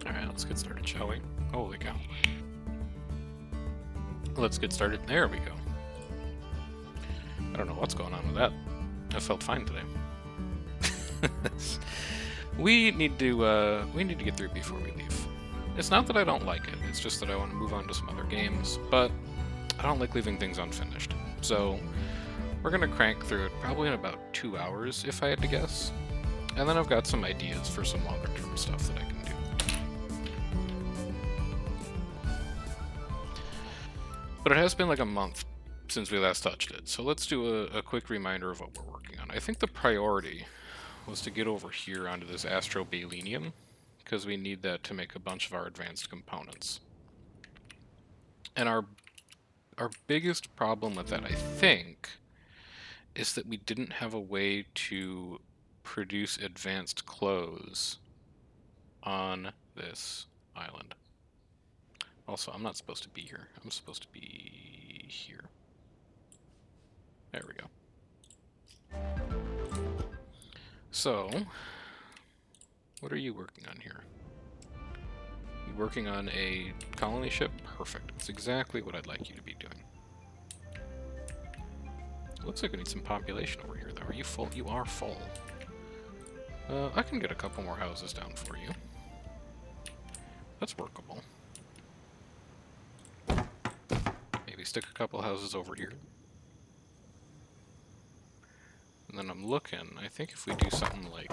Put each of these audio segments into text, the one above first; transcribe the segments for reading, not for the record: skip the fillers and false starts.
Alright, let's get started, shall we? Holy cow. Let's get started. There we go. I don't know what's going on with that. I felt fine today. we need to get through before we leave. It's not that I don't like it, it's just that I want to move on to some other games, but I don't like leaving things unfinished. So we're gonna crank through it probably in about 2 hours, if I had to guess. And then I've got some ideas for some longer term stuff that I can do. But it has been like a month since we last touched it, so let's do a quick reminder of what we're working on. I think the priority was to get over here onto this astrobalenium, because we need that to make a bunch of our advanced components. And our biggest problem with that, I think, is that we didn't have a way to produce advanced clothes on this island. Also, I'm not supposed to be here. I'm supposed to be here. There we go. So, what are you working on here? You working on a colony ship? Perfect. That's exactly what I'd like you to be doing. Looks like we need some population over here, though. Are you full? You are full. I can get a couple more houses down for you. That's workable. Maybe stick a couple houses over here. And then I'm looking, I think if we do something like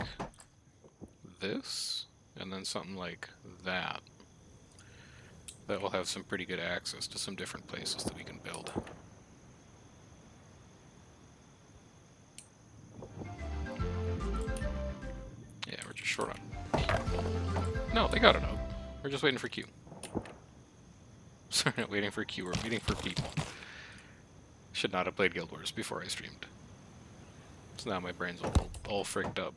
this, and then something like that, that will have some pretty good access to some different places that we can build. Yeah, we're just short on people. No, they got it out. We're just waiting for Q. Sorry, not waiting for Q, we're waiting for people. Should not have played Guild Wars before I streamed. So now my brain's all fricked up.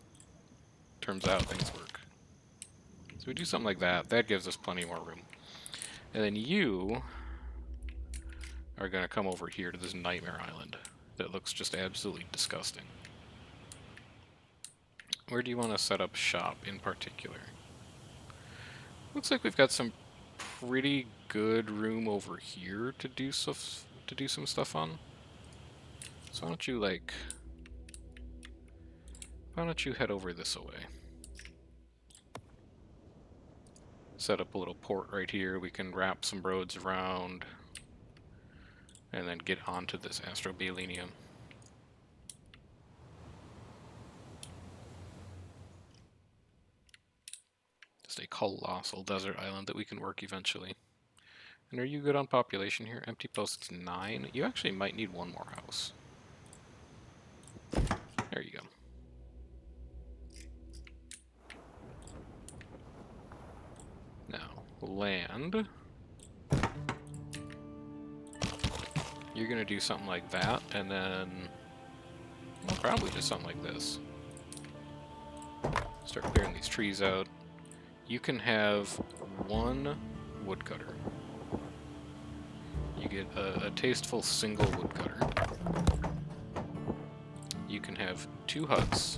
Turns out things work. So we do something like that. That gives us plenty more room. And then you are going to come over here to this nightmare island that looks just absolutely disgusting. Where do you want to set up shop in particular? Looks like we've got some pretty good room over here to do some stuff on. So why don't you head over this way? Set up a little port right here. We can wrap some roads around and then get onto this astrobalenium. Just a colossal desert island that we can work eventually. And are you good on population here? Empty posts 9. You actually might need one more house. There you go. Now, land. You're going to do something like that, and then well, probably just something like this. Start clearing these trees out. You can have one woodcutter. You get a tasteful single woodcutter. You can have 2 huts.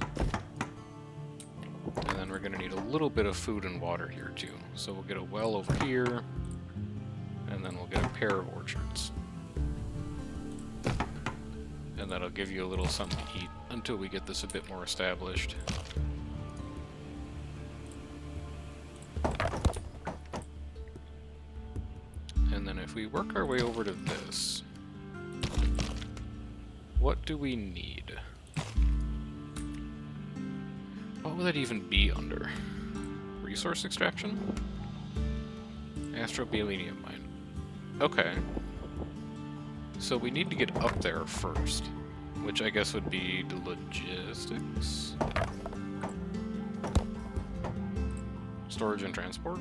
And then we're going to need a little bit of food and water here too. So we'll get a well over here, and then we'll get a pair of orchards. And that'll give you a little something to eat until we get this a bit more established. And then if we work our way over to this, what do we need? What would that even be under? Resource extraction? Astrobalenium mine. Okay. So we need to get up there first, which I guess would be the logistics. Storage and transport.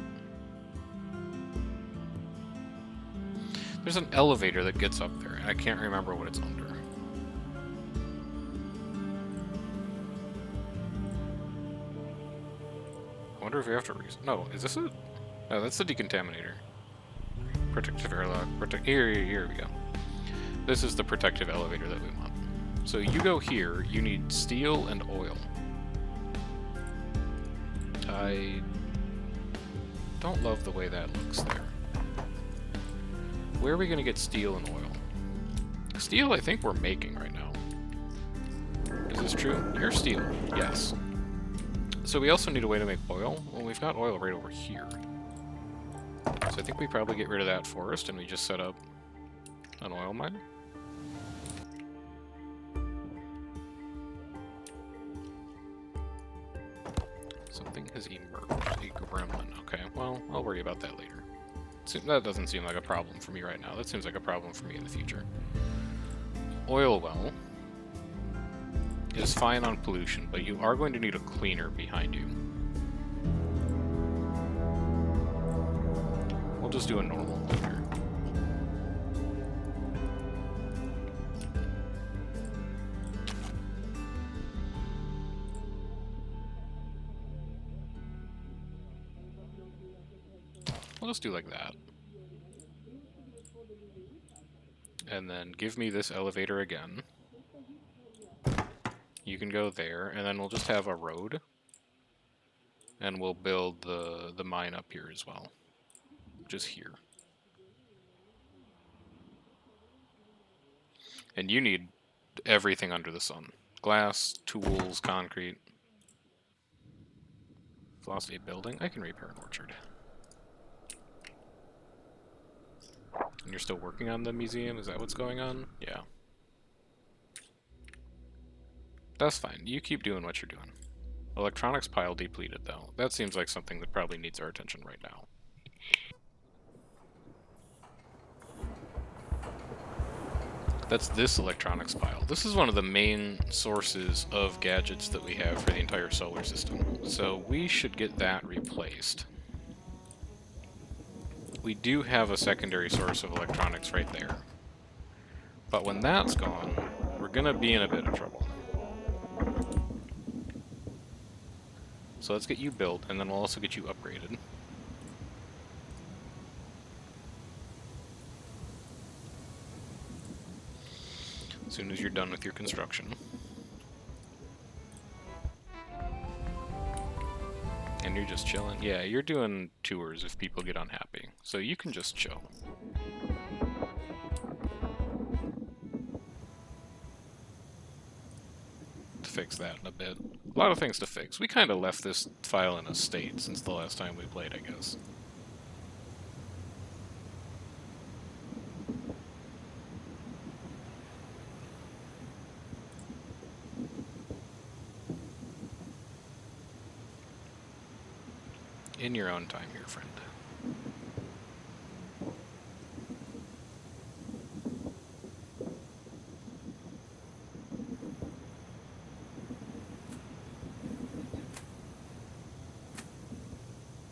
There's an elevator that gets up there, and I can't remember what it's under. I wonder if we have to no, is this it? No, that's the decontaminator. Protective airlock. Here we go. This is the protective elevator that we want. So you go here, you need steel and oil. Don't love the way that looks there. Where are we going to get steel and oil? Steel, I think we're making right now. Is this true? You're steel. Yes. So we also need a way to make oil. Well, we've got oil right over here. So I think we probably get rid of that forest and we just set up an oil mine. Something has emerged. A gremlin. Okay, well, I'll worry about that later. That doesn't seem like a problem for me right now. That seems like a problem for me in the future. Oil well is fine on pollution, but you are going to need a cleaner behind you. We'll just do a normal cleaner. We'll just do like that. And then give me this elevator again. You can go there, and then we'll just have a road. And we'll build the mine up here as well. Just here. And you need everything under the sun. Glass, tools, concrete. Velocity building. I can repair an orchard. And you're still working on the museum? Is that what's going on? Yeah. That's fine. You keep doing what you're doing. Electronics pile depleted, though. That seems like something that probably needs our attention right now. That's this electronics pile. This is one of the main sources of gadgets that we have for the entire solar system. So we should get that replaced. We do have a secondary source of electronics right there. But when that's gone, we're gonna be in a bit of trouble. So let's get you built, and then we'll also get you upgraded. As soon as you're done with your construction. And you're just chilling. Yeah, you're doing tours if people get unhappy. So you can just chill. To fix that in a bit. A lot of things to fix. We kind of left this file in a state since the last time we played, I guess. In your own time here, friend.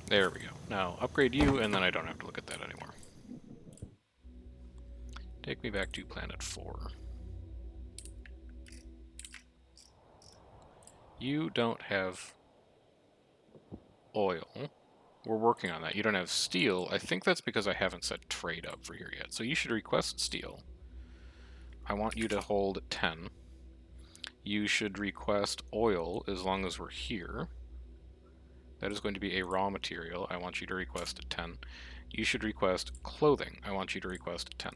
There we go. Now, upgrade you, and then I don't have to look at that anymore. Take me back to planet 4. You don't have oil. We're working on that. You don't have steel. I think that's because I haven't set trade up for here yet. So you should request steel. I want you to hold 10. You should request oil as long as we're here. That is going to be a raw material. I want you to request 10. You should request clothing. I want you to request 10.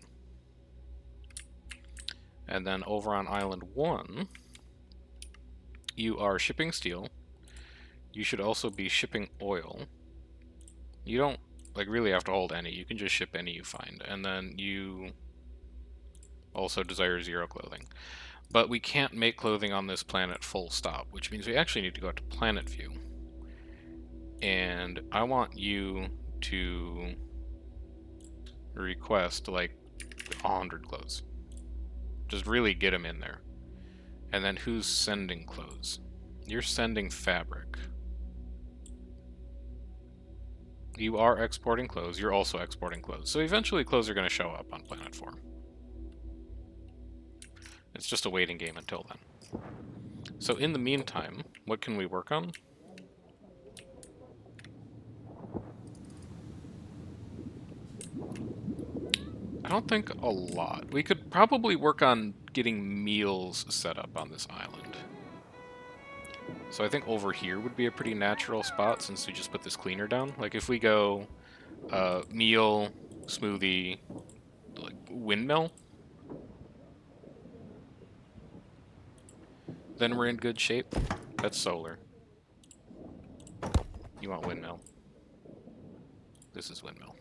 And then over on Island 1, you are shipping steel. You should also be shipping oil. You don't really have to hold any. You can just ship any you find. And then you also desire 0 clothing. But we can't make clothing on this planet full stop, which means we actually need to go out to planet view. And I want you to request like 100 clothes. Just really get them in there. And then who's sending clothes? You're sending fabric. You are exporting clothes. You're also exporting clothes. So eventually clothes are going to show up on Planet 4. It's just a waiting game until then. So in the meantime, what can we work on? I don't think a lot. We could probably work on getting meals set up on this island. So I think over here would be a pretty natural spot since we just put this cleaner down. Like if we go meal, smoothie, like windmill, then we're in good shape. That's solar. You want windmill. This is windmill.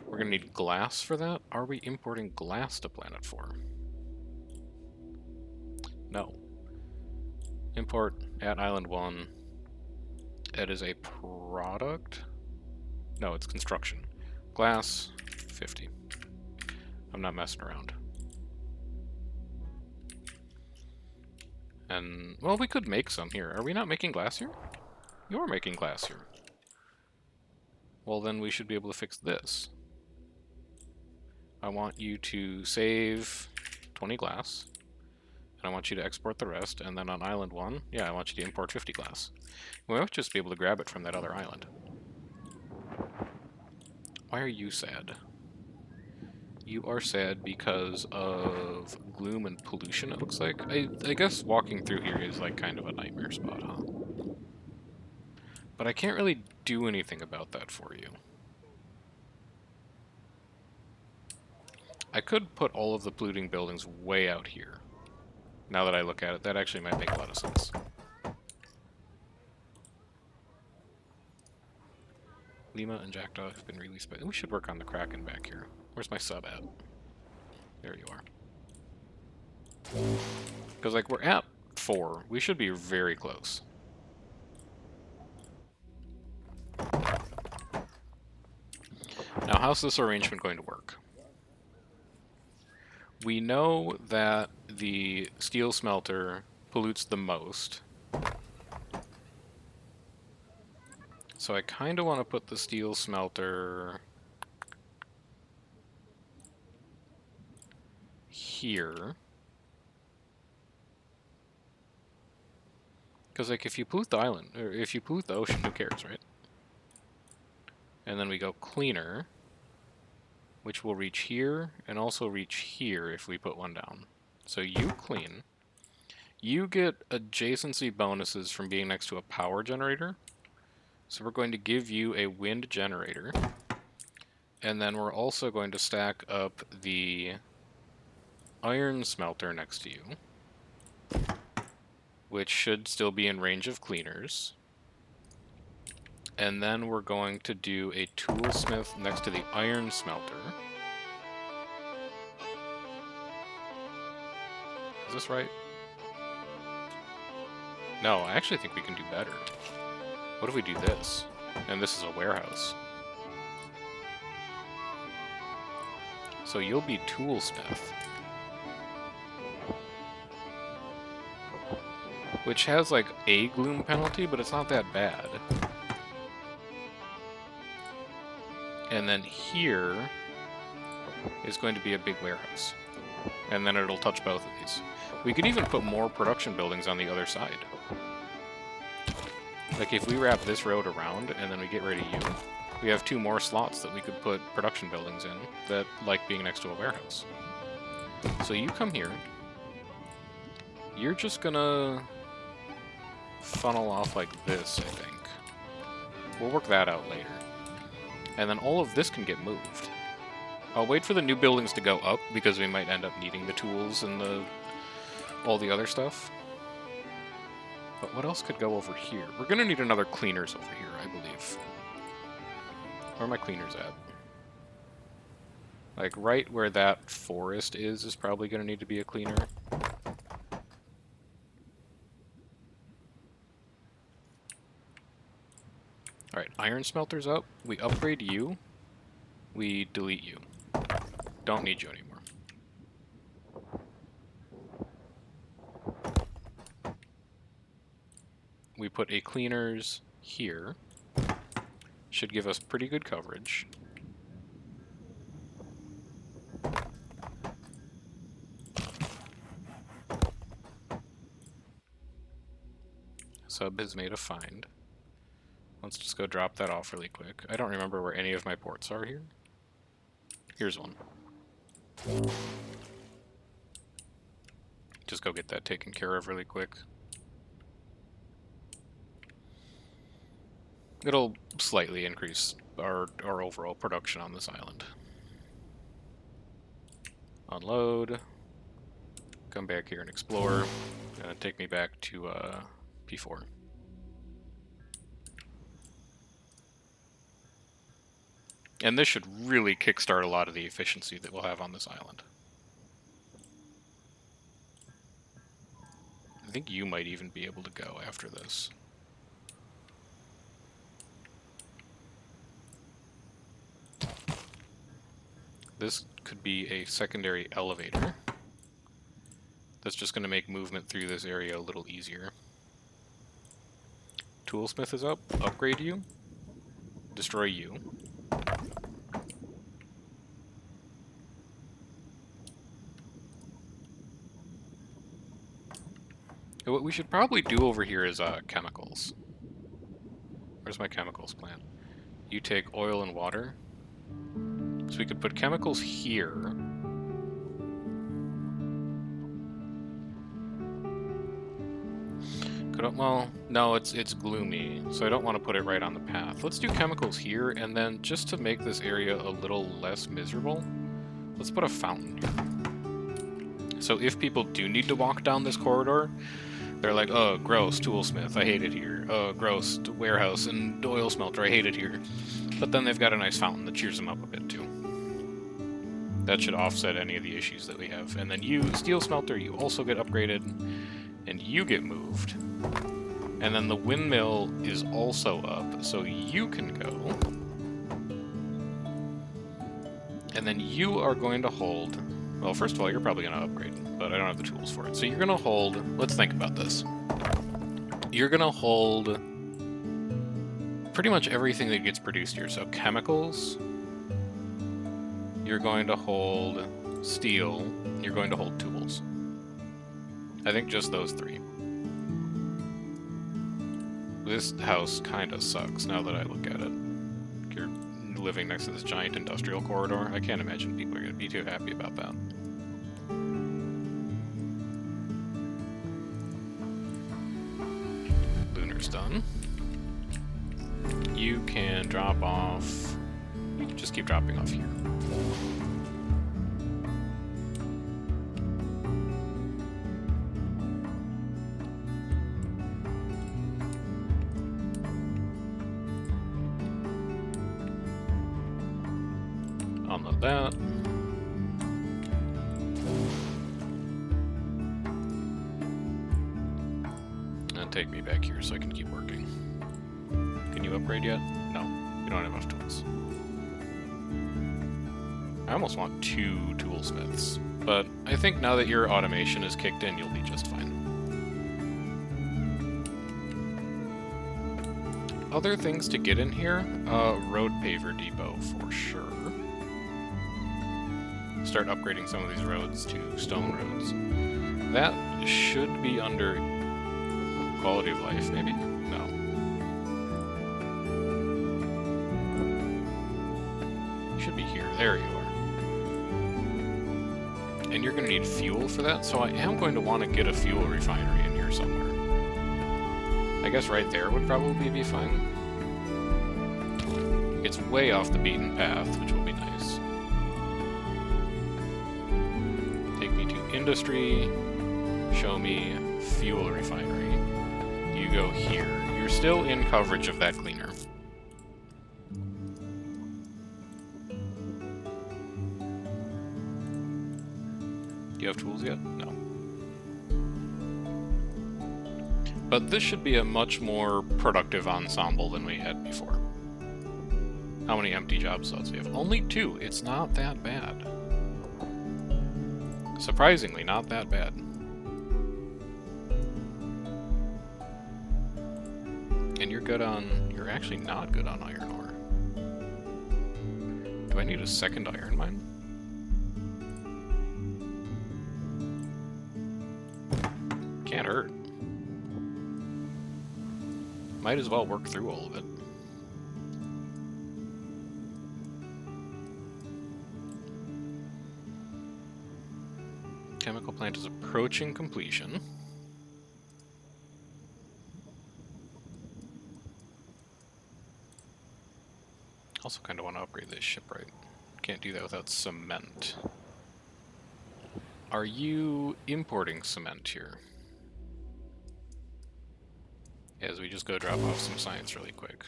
We're gonna need glass for that. Are we importing glass to Planet 4? No. Import at Island 1. It is a product? No, it's construction. Glass, 50. I'm not messing around. And, well, we could make some here. Are we not making glass here? You're making glass here. Well, then we should be able to fix this. I want you to save 20 glass. And I want you to export the rest. And then on Island 1, yeah, I want you to import 50 glass. We might just be able to grab it from that other island. Why are you sad? You are sad because of gloom and pollution, it looks like. I guess walking through here is like kind of a nightmare spot, huh? But I can't really do anything about that for you. I could put all of the polluting buildings way out here. Now that I look at it, that actually might make a lot of sense. Lima and Jackdaw have been released, but we should work on the Kraken back here. Where's my sub at? There you are. Because, like, we're at 4. We should be very close. Now, how's this arrangement going to work? We know that the steel smelter pollutes the most. So I kind of want to put the steel smelter here. Because, like, if you pollute the island, or if you pollute the ocean, who cares, right? And then we go cleaner, which will reach here, and also reach here if we put one down. So you clean. You get adjacency bonuses from being next to a power generator. So we're going to give you a wind generator. And then we're also going to stack up the iron smelter next to you, which should still be in range of cleaners. And then we're going to do a toolsmith next to the iron smelter. Is this right? No, I actually think we can do better. What if we do this? And this is a warehouse. So you'll be toolsmith. Which has like a gloom penalty, but it's not that bad. And then here is going to be a big warehouse. And then it'll touch both of these. We could even put more production buildings on the other side. Like if we wrap this road around and then we get rid of you, we have 2 more slots that we could put production buildings in that like being next to a warehouse. So you come here. You're just gonna funnel off like this, I think. We'll work that out later. And then all of this can get moved. I'll wait for the new buildings to go up because we might end up needing the tools and all the other stuff. But what else could go over here? We're gonna need another cleaners over here, I believe. Where are my cleaners at? Like right where that forest is probably gonna need to be a cleaner. Alright, iron smelter's up. We upgrade you. We delete you. Don't need you anymore. We put a cleaners here. Should give us pretty good coverage. Sub has made a find. Let's just go drop that off really quick. I don't remember where any of my ports are here. Here's one. Just go get that taken care of really quick. It'll slightly increase our overall production on this island. Unload. Come back here and explore. Take me back to P4. And this should really kickstart a lot of the efficiency that we'll have on this island. I think you might even be able to go after this. This could be a secondary elevator. That's just going to make movement through this area a little easier. Toolsmith is up. Upgrade you. Destroy you. What we should probably do over here is chemicals. Where's my chemicals plant? You take oil and water. So we could put chemicals here. Well, no, it's gloomy, so I don't want to put it right on the path. Let's do chemicals here, and then just to make this area a little less miserable, let's put a fountain here. So if people do need to walk down this corridor, they're like, oh, gross, toolsmith, I hate it here. Oh, gross, warehouse and oil smelter, I hate it here. But then they've got a nice fountain that cheers them up a bit too. That should offset any of the issues that we have. And then you, steel smelter, you also get upgraded, and you get moved. And then the windmill is also up, so you can go. And then you are going to hold... Well, first of all, you're probably going to upgrade, but I don't have the tools for it. So you're going to hold... Let's think about this. You're going to hold pretty much everything that gets produced here. So chemicals, you're going to hold steel, you're going to hold tools. I think just those three. This house kind of sucks now that I look at it. You're living next to this giant industrial corridor. I can't imagine people are going to be too happy about that. Lunar's done. You can drop off... You can just keep dropping off here. Unload that. And take me back here so I can keep working. Can you upgrade yet? No, you don't have enough tools. I almost want 2 toolsmiths, but I think now that your automation is kicked in, you'll be just fine. Other things to get in here, road paver depot for sure. Start upgrading some of these roads to stone roads. That should be under quality of life, maybe? No. You should be here. There you are. And you're going to need fuel for that, so I am going to want to get a fuel refinery in here somewhere. I guess right there would probably be fine. It's way off the beaten path, which will be nice. Take me to industry, show me fuel refinery. You go here. You're still in coverage of that cleaner. Do you have tools yet? No. But this should be a much more productive ensemble than we had before. How many empty job slots do we have? Only 2. It's not that bad. Surprisingly, not that bad. And you're good on... You're actually not good on iron ore. Do I need a second iron mine? Can't hurt. Might as well work through all of it. Chemical plant is approaching completion. Also kind of want to upgrade this shipwright. Can't do that without cement. Are you importing cement here? As we just go drop off some science really quick.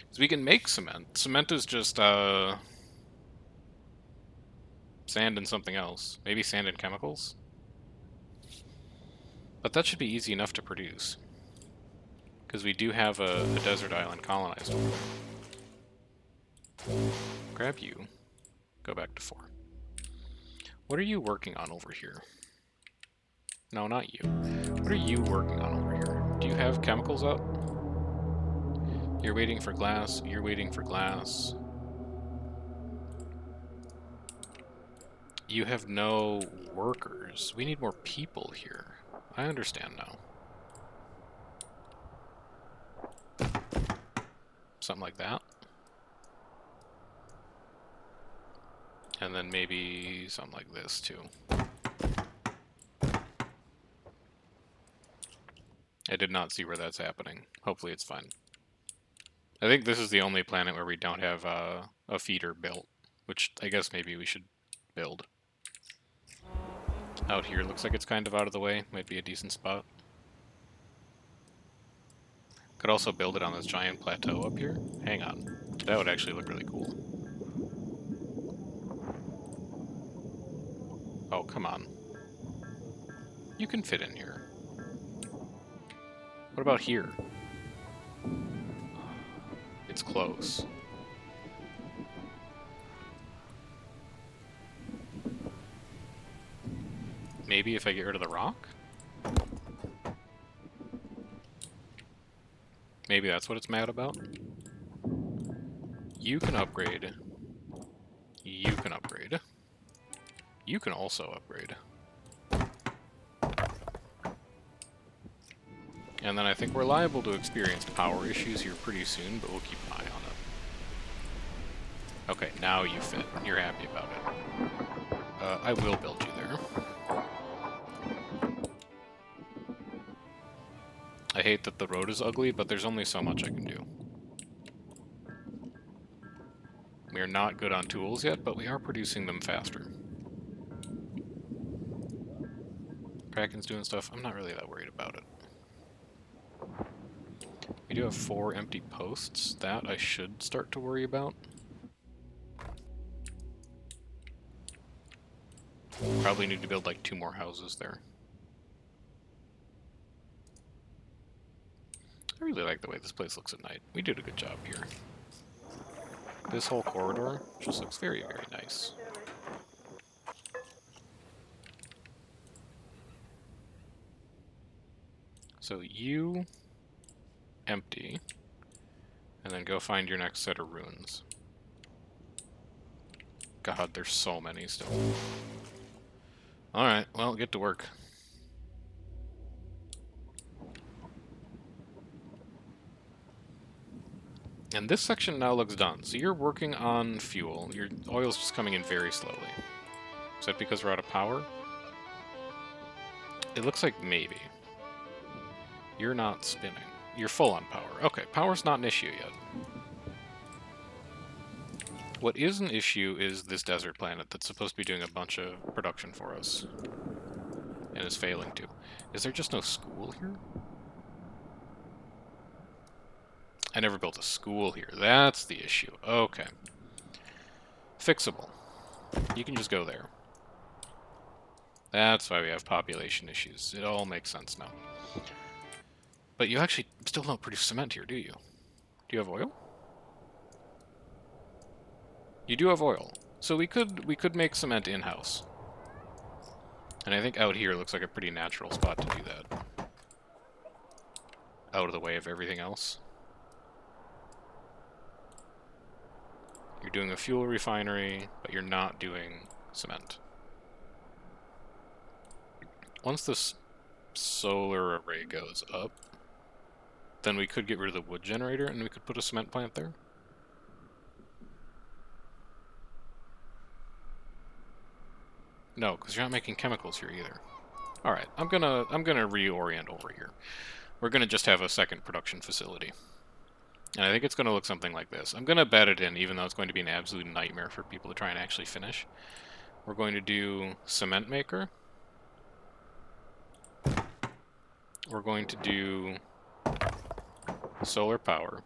Because we can make cement. Cement is just, sand and something else. Maybe sand and chemicals? But that should be easy enough to produce. Because we do have a desert island colonized over there. Grab you. Go back to 4. What are you working on over here? No, not you. What are you working on over here? Do you have chemicals up? You're waiting for glass. You're waiting for glass. You have no workers. We need more people here. I understand now. Something like that. And then maybe something like this, too. I did not see where that's happening. Hopefully it's fine. I think this is the only planet where we don't have a feeder built, which I guess maybe we should build. Out here looks like it's kind of out of the way. Might be a decent spot. Could also build it on this giant plateau up here. Hang on. That would actually look really cool. Oh, come on. You can fit in here. What about here? It's close. Maybe if I get rid of the rock? Maybe that's what it's mad about? You can upgrade. You can upgrade. You can also upgrade. And then I think we're liable to experience power issues here pretty soon, but we'll keep an eye on it. Okay, now you fit. You're happy about it. I will build you there. I hate that the road is ugly, but there's only so much I can do. We are not good on tools yet, but we are producing them faster. Kraken's doing stuff. I'm not really that worried about it. We do have 4 empty posts. That I should start to worry about. Probably need to build like 2 more houses there. I really like the way this place looks at night. We did a good job here. This whole corridor just looks very, very nice. So you empty, and then go find your next set of ruins. God, there's so many still. Alright, well, get to work. And this section now looks done. So you're working on fuel. Your oil's just coming in very slowly. Is that because we're out of power? It looks like maybe. You're not spinning. You're full on power. Okay, power's not an issue yet. What is an issue is this desert planet that's supposed to be doing a bunch of production for us. And is failing to. Is there just no school here? I never built a school here. That's the issue. Okay. Fixable. You can just go there. That's why we have population issues. It all makes sense now. But you actually still don't produce cement here, do you? Do you have oil? You do have oil. So we could make cement in-house. And I think out here looks like a pretty natural spot to do that. Out of the way of everything else. You're doing a fuel refinery, but you're not doing cement. Once this solar array goes up, then we could get rid of the wood generator and we could put a cement plant there. No, because you're not making chemicals here either. Alright, I'm gonna reorient over here. We're gonna just have a second production facility. And I think it's going to look something like this. I'm going to bet it in, even though it's going to be an absolute nightmare for people to try and actually finish. We're going to do cement maker. We're going to do solar power.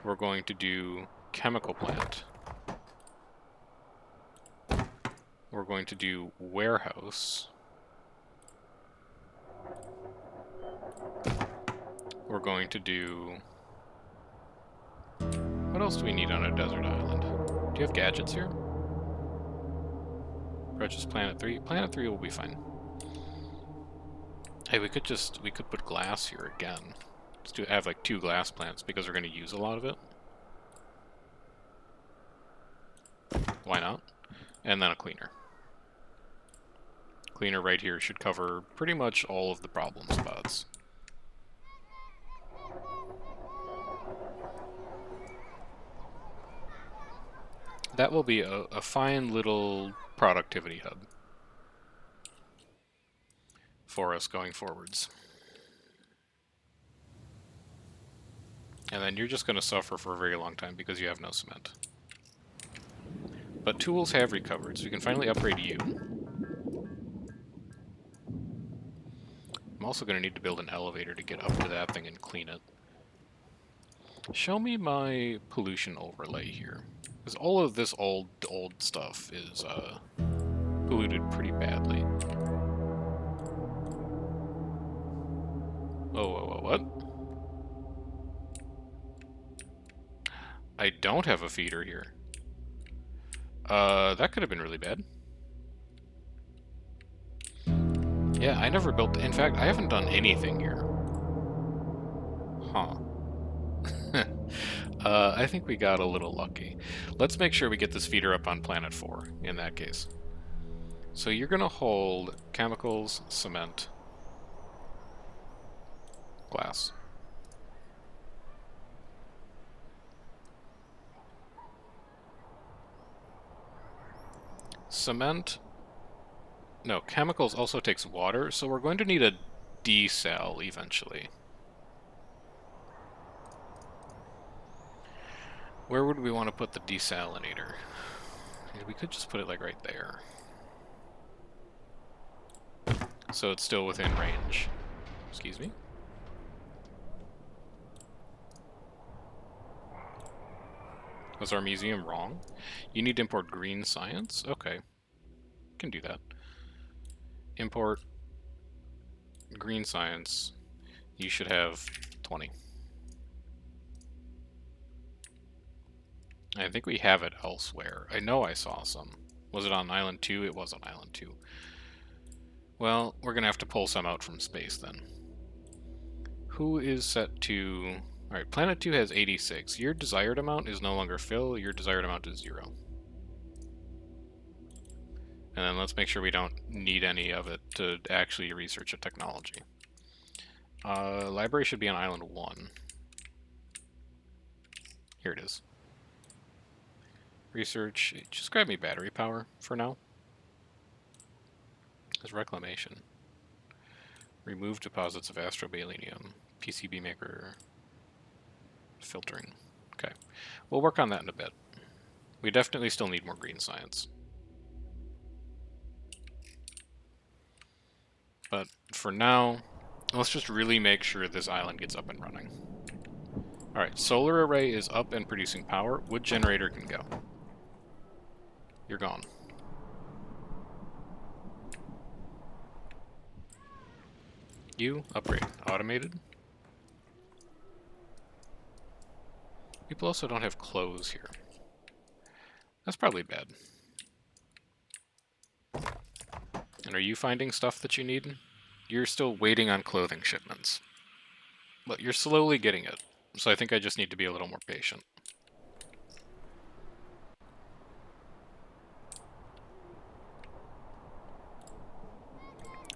We're going to do chemical plant. We're going to do warehouse. We're going to do... What else do we need on a desert island? Do you have gadgets here? Purchase Planet 3. Planet 3 will be fine. Hey, we could put glass here again. Just have like 2 glass plants because we're going to use a lot of it. Why not? And then a cleaner. Cleaner right here should cover pretty much all of the problem spots. That will be a fine little productivity hub for us going forwards. And then you're just going to suffer for a very long time because you have no cement. But tools have recovered, so we can finally upgrade you. I'm also going to need to build an elevator to get up to that thing and clean it. Show me my pollution overlay here. Because all of this old stuff is polluted pretty badly. Oh, what? I don't have a feeder here. That could have been really bad. Yeah, I never built... In fact, I haven't done anything here. Huh. I think we got a little lucky. Let's make sure we get this feeder up on Planet 4, in that case. So you're going to hold chemicals, cement, glass. Cement... No, chemicals also takes water, so we're going to need a desal eventually. Where would we want to put the desalinator? We could just put it like right there. So it's still within range. Excuse me? Was our museum wrong? You need to import green science? Okay. Can do that. Import green science. You should have 20. I think we have it elsewhere. I know I saw some. Was it on Island 2? It was on Island 2. Well, we're going to have to pull some out from space then. Who is set to... Alright, Planet 2 has 86. Your desired amount is no longer fill. Your desired amount is 0. And then let's make sure we don't need any of it to actually research a technology. Library should be on Island 1. Here it is. Research. Just grab me battery power for now. There's reclamation. Remove deposits of astrobalenium. PCB maker. Filtering. Okay. We'll work on that in a bit. We definitely still need more green science. But for now, let's just really make sure this island gets up and running. Alright, solar array is up and producing power. Wood generator can go. You're gone. You, upgrade. Automated. People also don't have clothes here. That's probably bad. And are you finding stuff that you need? You're still waiting on clothing shipments. But you're slowly getting it. So I think I just need to be a little more patient.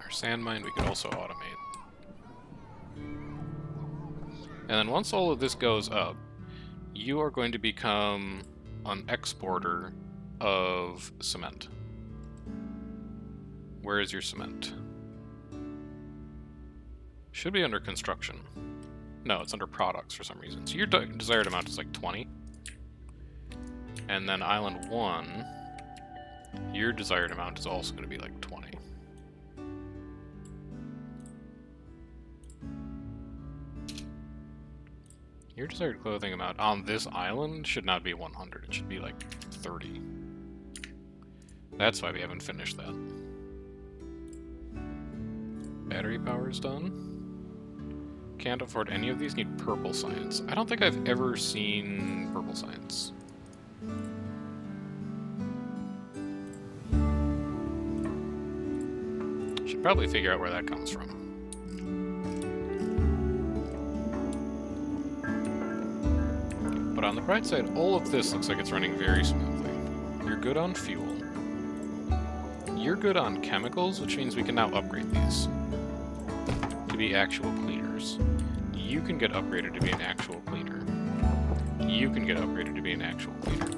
Our sand mine we could also automate. And then once all of this goes up, you are going to become an exporter of cement. Where is your cement? Should be under construction. No, it's under products for some reason. So your desired amount is like 20. And then island 1, your desired amount is also going to be like 20. Your desired clothing amount on this island should not be 100. It should be like 30. That's why we haven't finished that. Battery power's done. Can't afford any of these. Need purple science. I don't think I've ever seen purple science. Should probably figure out where that comes from. But on the bright side, all of this looks like it's running very smoothly. You're good on fuel. You're good on chemicals, which means we can now upgrade these to be actual cleaners. You can get upgraded to be an actual cleaner. You can get upgraded to be an actual cleaner.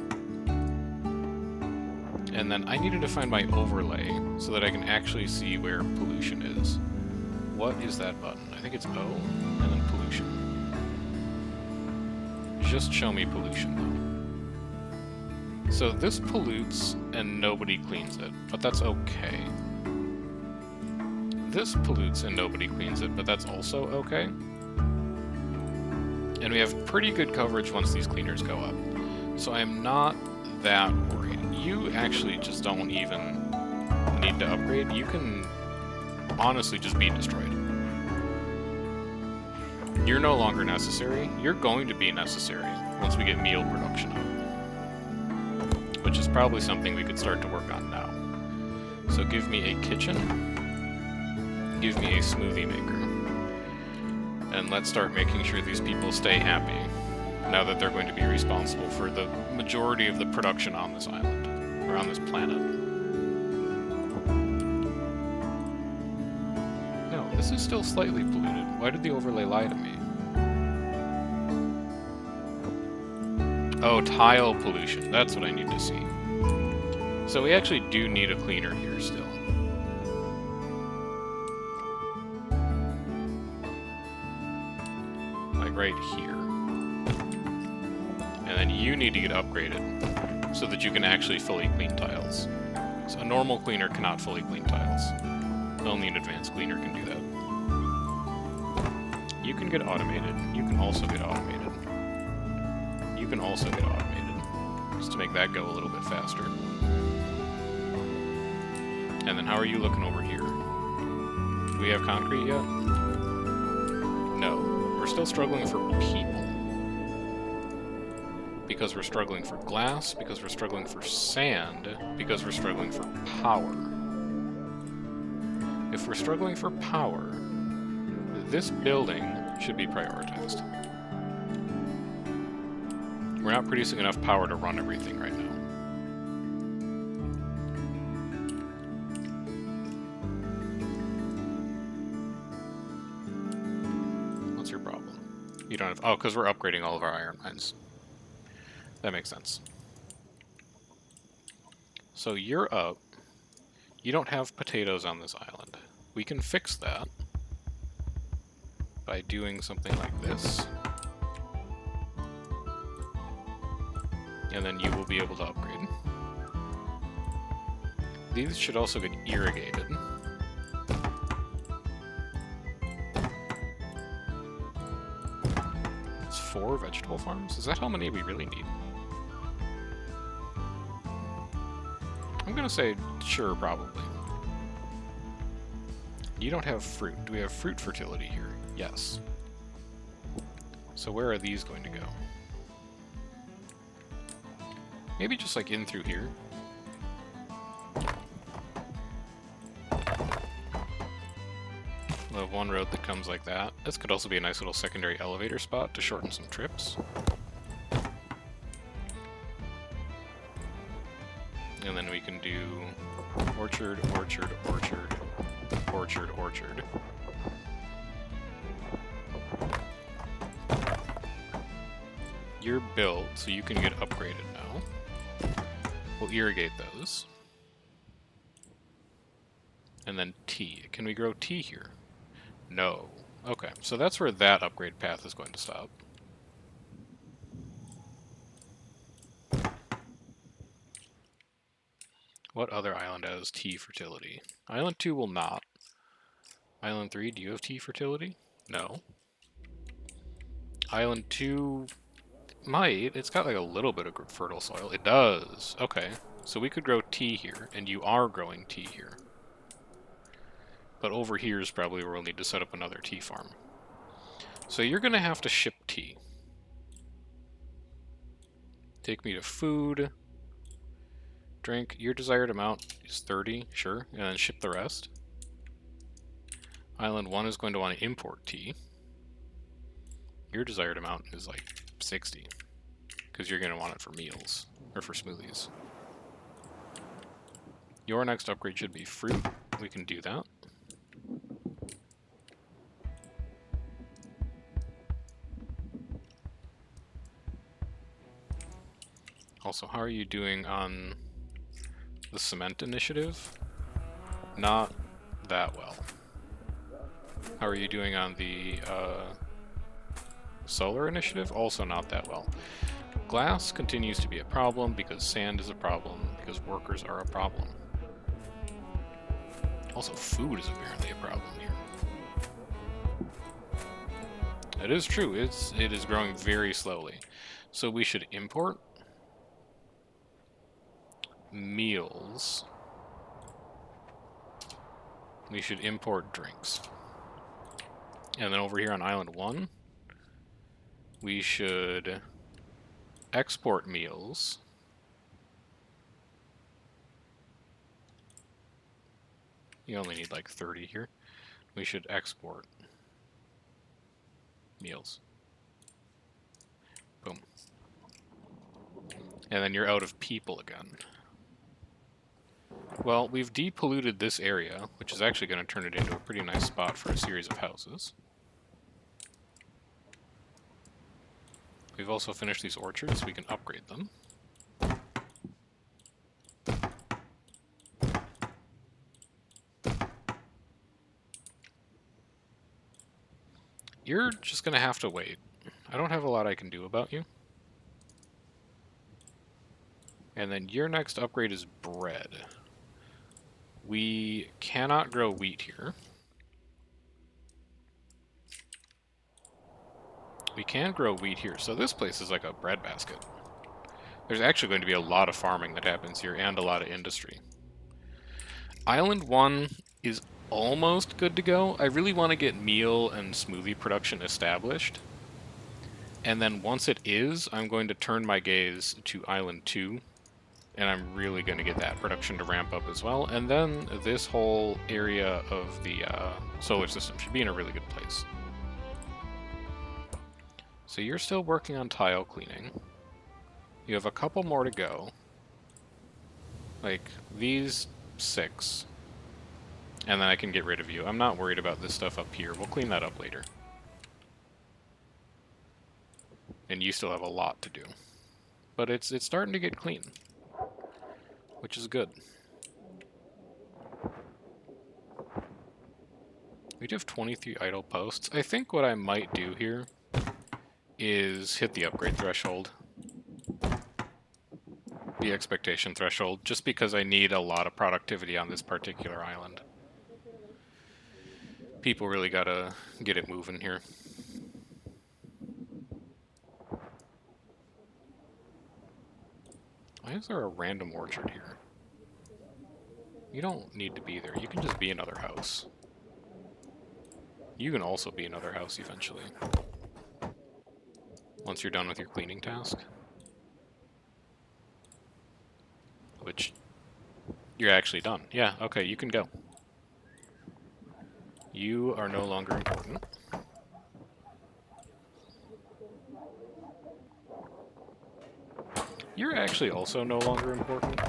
And then I needed to find my overlay so that I can actually see where pollution is. What is that button? I think it's O, and then pollution. Just show me pollution, though. So this pollutes and nobody cleans it, but that's okay. This pollutes and nobody cleans it, but that's also okay. And we have pretty good coverage once these cleaners go up. So I am not that worried. You actually just don't even need to upgrade. You can honestly just be destroyed. You're no longer necessary. You're going to be necessary once we get meal production up, which is probably something we could start to work on now. So give me a kitchen, give me a smoothie maker, and let's start making sure these people stay happy now that they're going to be responsible for the majority of the production on this island, or on this planet. No, this is still slightly polluted. Why did the overlay lie to me? Oh, tile pollution. That's what I need to see. So we actually do need a cleaner here still. Like right here. And then you need to get upgraded so that you can actually fully clean tiles. So a normal cleaner cannot fully clean tiles. Only an advanced cleaner can do that. You can get automated. You can also get automated. You can also get automated, just to make that go a little bit faster. And then how are you looking over here? Do we have concrete yet? No. We're still struggling for people. Because we're struggling for glass, because we're struggling for sand, because we're struggling for power. If we're struggling for power, this building should be prioritized. We're not producing enough power to run everything right now. What's your problem? You don't have... Oh, because we're upgrading all of our iron mines. That makes sense. So you're up. You don't have potatoes on this island. We can fix that by doing something like this. And then you will be able to upgrade. These should also get irrigated. It's 4 vegetable farms? Is that how many we really need? I'm gonna say sure, probably. You don't have fruit. Do we have fruit fertility here? Yes. So where are these going to go? Maybe just like in through here. We'll have one road that comes like that. This could also be a nice little secondary elevator spot to shorten some trips. And then we can do orchard, orchard, orchard, orchard, orchard. You're built, so you can get upgraded now. We'll irrigate those. And then tea. Can we grow tea here? No. Okay, so that's where that upgrade path is going to stop. What other island has T fertility? Island 2 will not. Island 3, do you have T fertility? No. Island 2 might. It's got like a little bit of fertile soil. It does. Okay. So we could grow tea here, and you are growing tea here. But over here is probably where we'll need to set up another tea farm. So you're going to have to ship tea. Take me to food. Drink. Your desired amount is 30, sure. And then ship the rest. Island 1 is going to want to import tea. Your desired amount is like 60. Because you're going to want it for meals. Or for smoothies. Your next upgrade should be fruit. We can do that. Also, how are you doing on the cement initiative? Not that well. How are you doing on the solar initiative? Also not that well. Glass continues to be a problem because sand is a problem, because workers are a problem. Also, food is apparently a problem here. It is true, it is growing very slowly. So we should import meals. We should import drinks. And then over here on Island 1, we should export meals. You only need like 30 here. We should export meals. Boom. And then you're out of people again. Well, we've depolluted this area, which is actually going to turn it into a pretty nice spot for a series of houses. We've also finished these orchards, so we can upgrade them. You're just going to have to wait. I don't have a lot I can do about you. And then your next upgrade is bread. We cannot grow wheat here. We can grow wheat here, so this place is like a breadbasket. There's actually going to be a lot of farming that happens here, and a lot of industry. Island 1 is almost good to go. I really want to get meal and smoothie production established. And then once it is, I'm going to turn my gaze to Island 2. And I'm really going to get that production to ramp up as well. And then this whole area of the solar system should be in a really good place. So you're still working on tile cleaning. You have a couple more to go. Like these 6. And then I can get rid of you. I'm not worried about this stuff up here. We'll clean that up later. And you still have a lot to do. But it's starting to get clean, which is good. We do have 23 idle posts. I think what I might do here is hit the upgrade threshold. The expectation threshold, just because I need a lot of productivity on this particular island. People really gotta get it moving here. Why is there a random orchard here? You don't need to be there. You can just be another house. You can also be another house eventually. Once you're done with your cleaning task. Which, you're actually done. Yeah, okay, you can go. You are no longer important. You're actually also no longer important.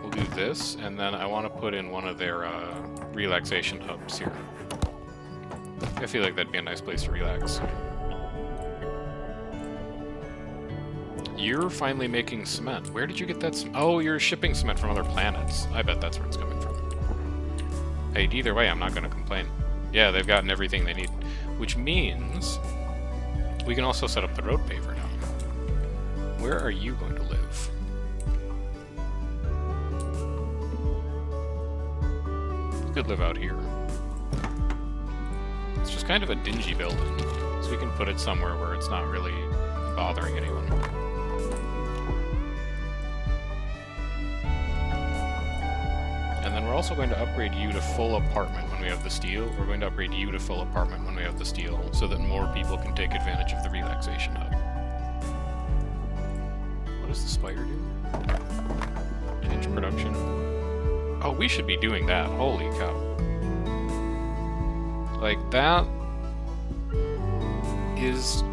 We'll do this, and then I want to put in one of their relaxation hubs here. I feel like that'd be a nice place to relax. You're finally making cement. Where did you get that? Oh, you're shipping cement from other planets. I bet that's where it's coming from. Hey, either way, I'm not going to complain. Yeah, they've gotten everything they need. Which means we can also set up the road paver now. Where are you going to live? You could live out here. It's just kind of a dingy building, so we can put it somewhere where it's not really bothering anyone. And then we're also going to upgrade you to full apartment when we have the steel. We're going to upgrade you to full apartment when we have the steel, so that more people can take advantage of the relaxation hub. What does the spire do? Change production. Oh, we should be doing that. Holy cow. Like, that is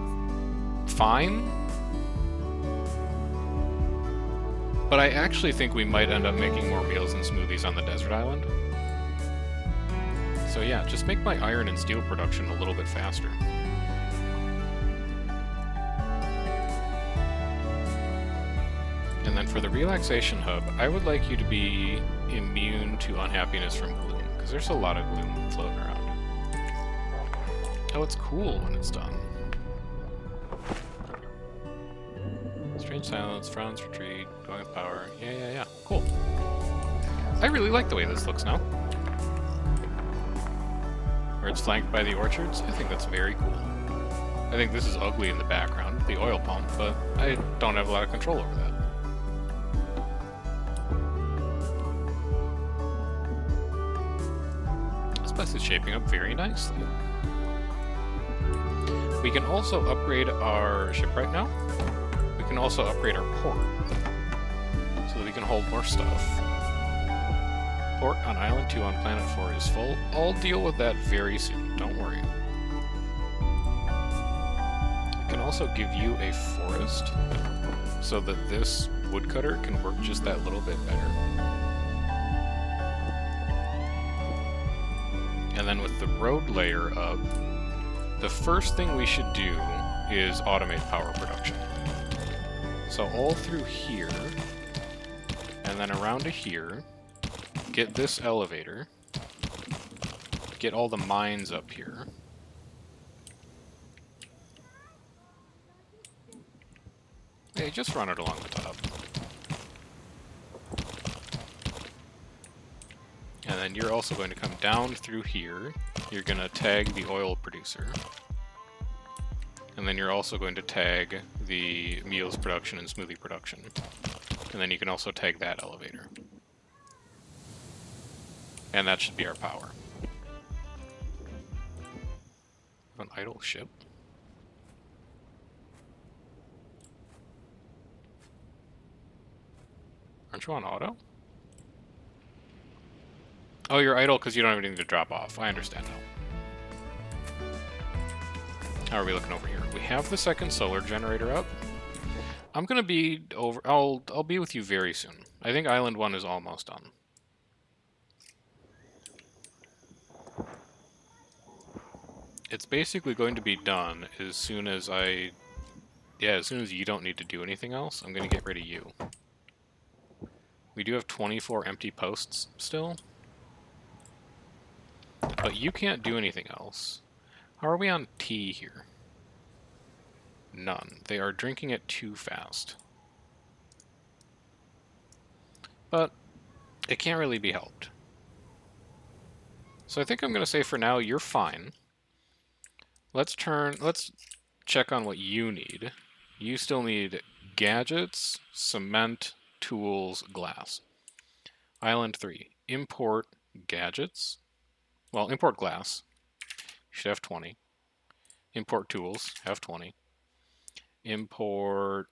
fine. But I actually think we might end up making more meals and smoothies on the desert island. So yeah, just make my iron and steel production a little bit faster. And then for the relaxation hub, I would like you to be immune to unhappiness from gloom, because there's a lot of gloom floating around. Oh, it's cool when it's done. Strange silence, frowns retreat, going with power. Yeah. Cool. I really like the way this looks now. Where it's flanked by the orchards. I think that's very cool. I think this is ugly in the background, the oil pump, but I don't have a lot of control over that. This place is shaping up very nicely. We can also upgrade our ship right now. We can also upgrade our port, so that we can hold more stuff. Port on Island 2 on Planet 4 is full. I'll deal with that very soon, don't worry. I can also give you a forest, so that this woodcutter can work just that little bit better. And then with the road layer up, the first thing we should do is automate power production. So all through here, and then around to here, get this elevator, get all the mines up here. Hey, just run it along the top. And then you're also going to come down through here. You're going to tag the oil producer. And then you're also going to tag the meals production and smoothie production. And then you can also tag that elevator. And that should be our power. An idle ship. Aren't you on auto? Oh, you're idle because you don't have anything to drop off. I understand now. How are we looking over here? We have the second solar generator up. I'm gonna be over. I'll be with you very soon. I think Island 1 is almost done. It's basically going to be done as soon as as soon as you don't need to do anything else, I'm gonna get rid of you. We do have 24 empty posts still. But you can't do anything else. How are we on tea here? None. They are drinking it too fast. But it can't really be helped. So I think I'm going to say for now, you're fine. Let's check on what you need. You still need gadgets, cement, tools, glass. Island 3. Import gadgets. Well, import glass. You should have 20. Import tools. Have 20. Import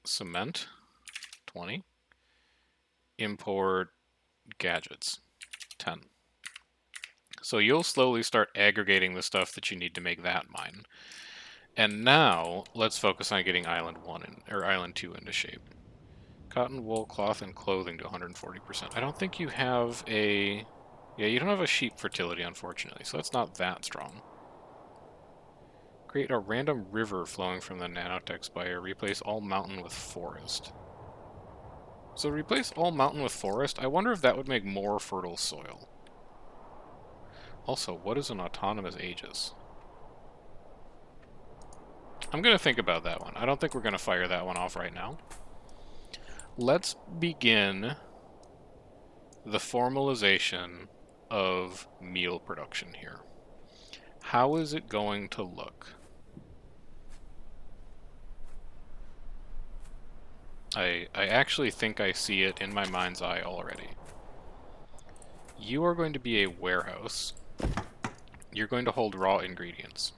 cement. 20. Import gadgets. 10. So you'll slowly start aggregating the stuff that you need to make that mine. And now, let's focus on getting Island 1 or Island 2 into shape. Cotton, wool, cloth, and clothing to 140%. I don't think you have a... Yeah, you don't have a sheep fertility, unfortunately, so that's not that strong. Create a random river flowing from the nanotech spire. Replace all mountain with forest. So replace all mountain with forest, I wonder if that would make more fertile soil. Also, what is an autonomous Aegis? I'm going to think about that one. I don't think we're going to fire that one off right now. Let's begin the formalization of meal production here. How is it going to look? I actually think I see it in my mind's eye already. You are going to be a warehouse. You're going to hold raw ingredients.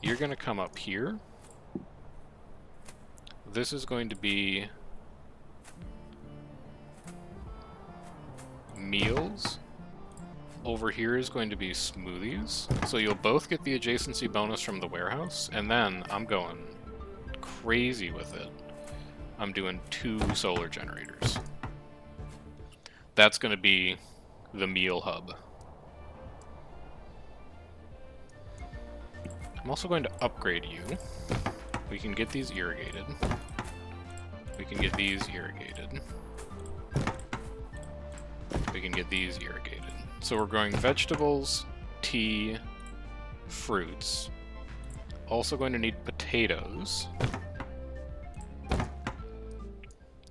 You're going to come up here. This is going to be meals. Over here is going to be smoothies. So you'll both get the adjacency bonus from the warehouse, and then I'm going crazy with it. I'm doing 2 solar generators. That's going to be the meal hub. I'm also going to upgrade you. We can get these irrigated. We can get these irrigated. We can get these irrigated. So we're growing vegetables, tea, fruits. Also going to need potatoes.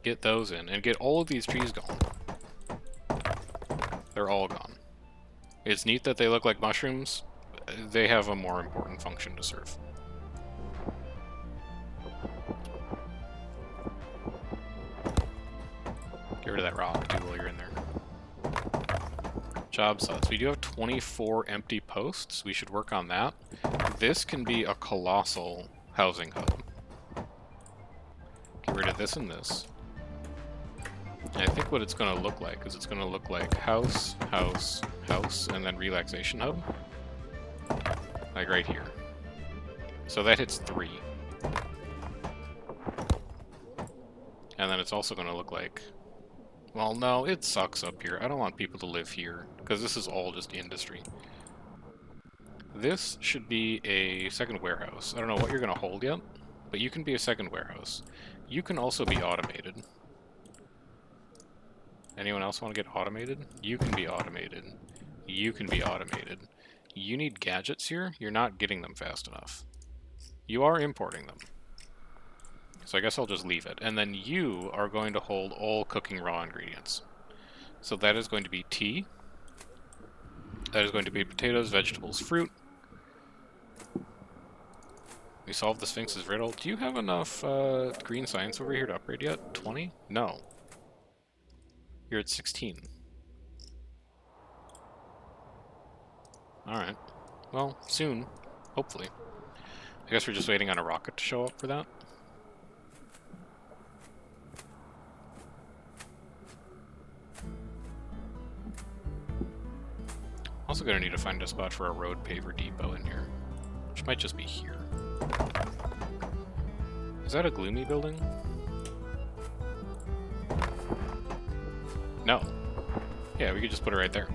Get those in, and get all of these trees going. They're all gone. It's neat that they look like mushrooms. They have a more important function to serve. Get rid of that rock, too, while you're in there. Job slots. We do have 24 empty posts. We should work on that. This can be a colossal housing hub. Get rid of this and this. And I think what it's going to look like is it's going to look like house, house, house, and then relaxation hub. Like right here. So that hits 3. And then it's also going to look like... Well, no, it sucks up here. I don't want people to live here, because this is all just industry. This should be a second warehouse. I don't know what you're going to hold yet, but you can be a second warehouse. You can also be automated. Anyone else want to get automated? You can be automated. You can be automated. You need gadgets here. You're not getting them fast enough. You are importing them. So I guess I'll just leave it. And then you are going to hold all cooking raw ingredients. So that is going to be tea. That is going to be potatoes, vegetables, fruit. We solved the Sphinx's riddle. Do you have enough green science over here to upgrade yet? 20? No. You're at 16. Alright. Well, soon. Hopefully. I guess we're just waiting on a rocket to show up for that. Also gonna need to find a spot for a road paver depot in here. Which might just be here. Is that a gloomy building? No. Yeah, we could just put it right there.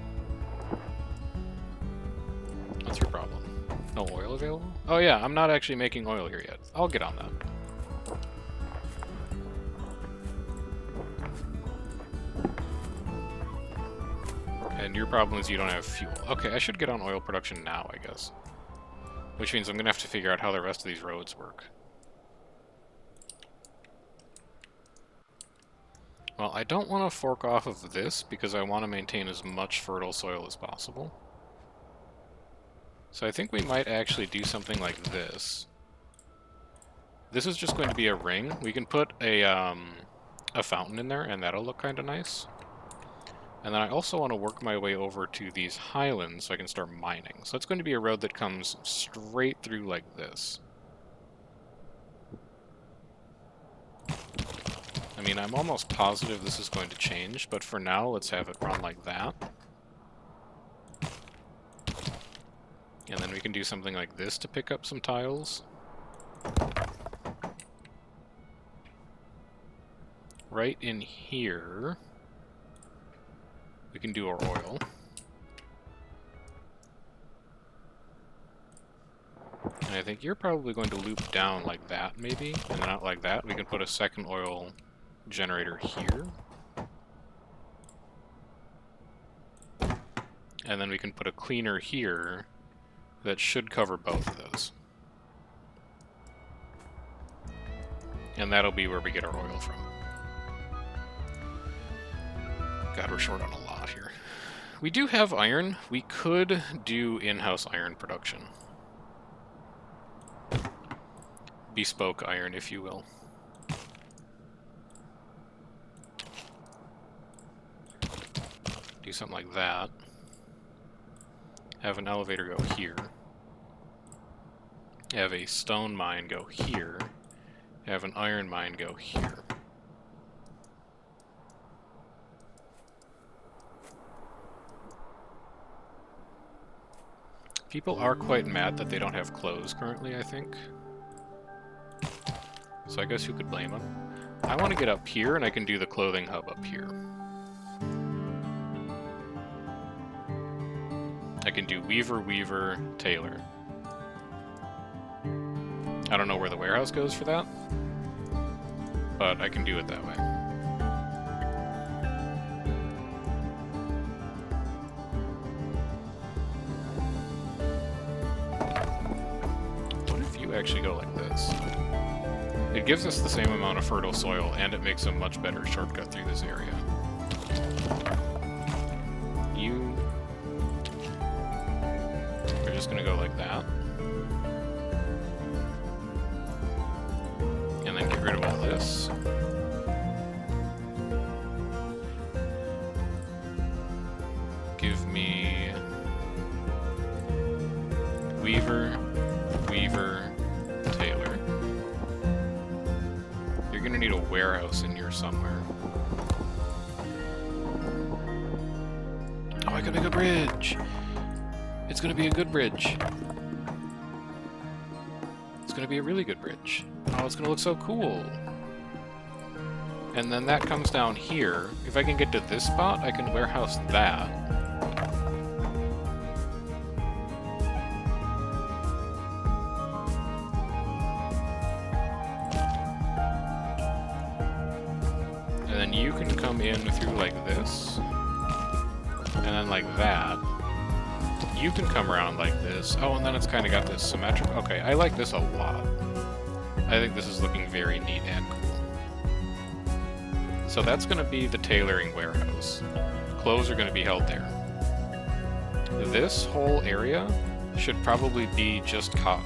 What's your problem? No oil available? Oh yeah, I'm not actually making oil here yet. I'll get on that. And your problem is you don't have fuel. Okay, I should get on oil production now, I guess. Which means I'm gonna have to figure out how the rest of these roads work. Well, I don't want to fork off of this because I want to maintain as much fertile soil as possible. So I think we might actually do something like this. This is just going to be a ring. We can put a fountain in there, and that'll look kind of nice. And then I also want to work my way over to these highlands so I can start mining. So it's going to be a road that comes straight through like this. I mean, I'm almost positive this is going to change, but for now, let's have it run like that. And then we can do something like this to pick up some tiles. Right in here, we can do our oil. And I think you're probably going to loop down like that, maybe, and then out like that. We can put a second oil generator here. And then we can put a cleaner here that should cover both of those. And that'll be where we get our oil from. God, we're short on a lot here. We do have iron. We could do in-house iron production. Bespoke iron, if you will. Do something like that. Have an elevator go here. Have a stone mine go here. Have an iron mine go here. People are quite mad that they don't have clothes currently, I think. So I guess who could blame them? I want to get up here, and I can do the clothing hub up here. I can do weaver, weaver, tailor. I don't know where the warehouse goes for that, but I can do it that way. What if you actually go like this? It gives us the same amount of fertile soil, and it makes a much better shortcut through this area. You are just gonna go like that. And then get rid of all this. Give me weaver, weaver, tailor. You're gonna need a warehouse in here somewhere. Oh, I can make a bridge! It's gonna be a good bridge. It's gonna be a really good bridge. Oh, it's gonna look so cool. And then that comes down here. If I can get to this spot, I can warehouse that. And then you can come in through like this. And then like that. You can come around like this. Oh, and then it's kind of got this symmetric. Okay, I like this a lot. I think this is looking very neat and cool. So that's going to be the tailoring warehouse. Clothes are going to be held there. This whole area should probably be just cotton.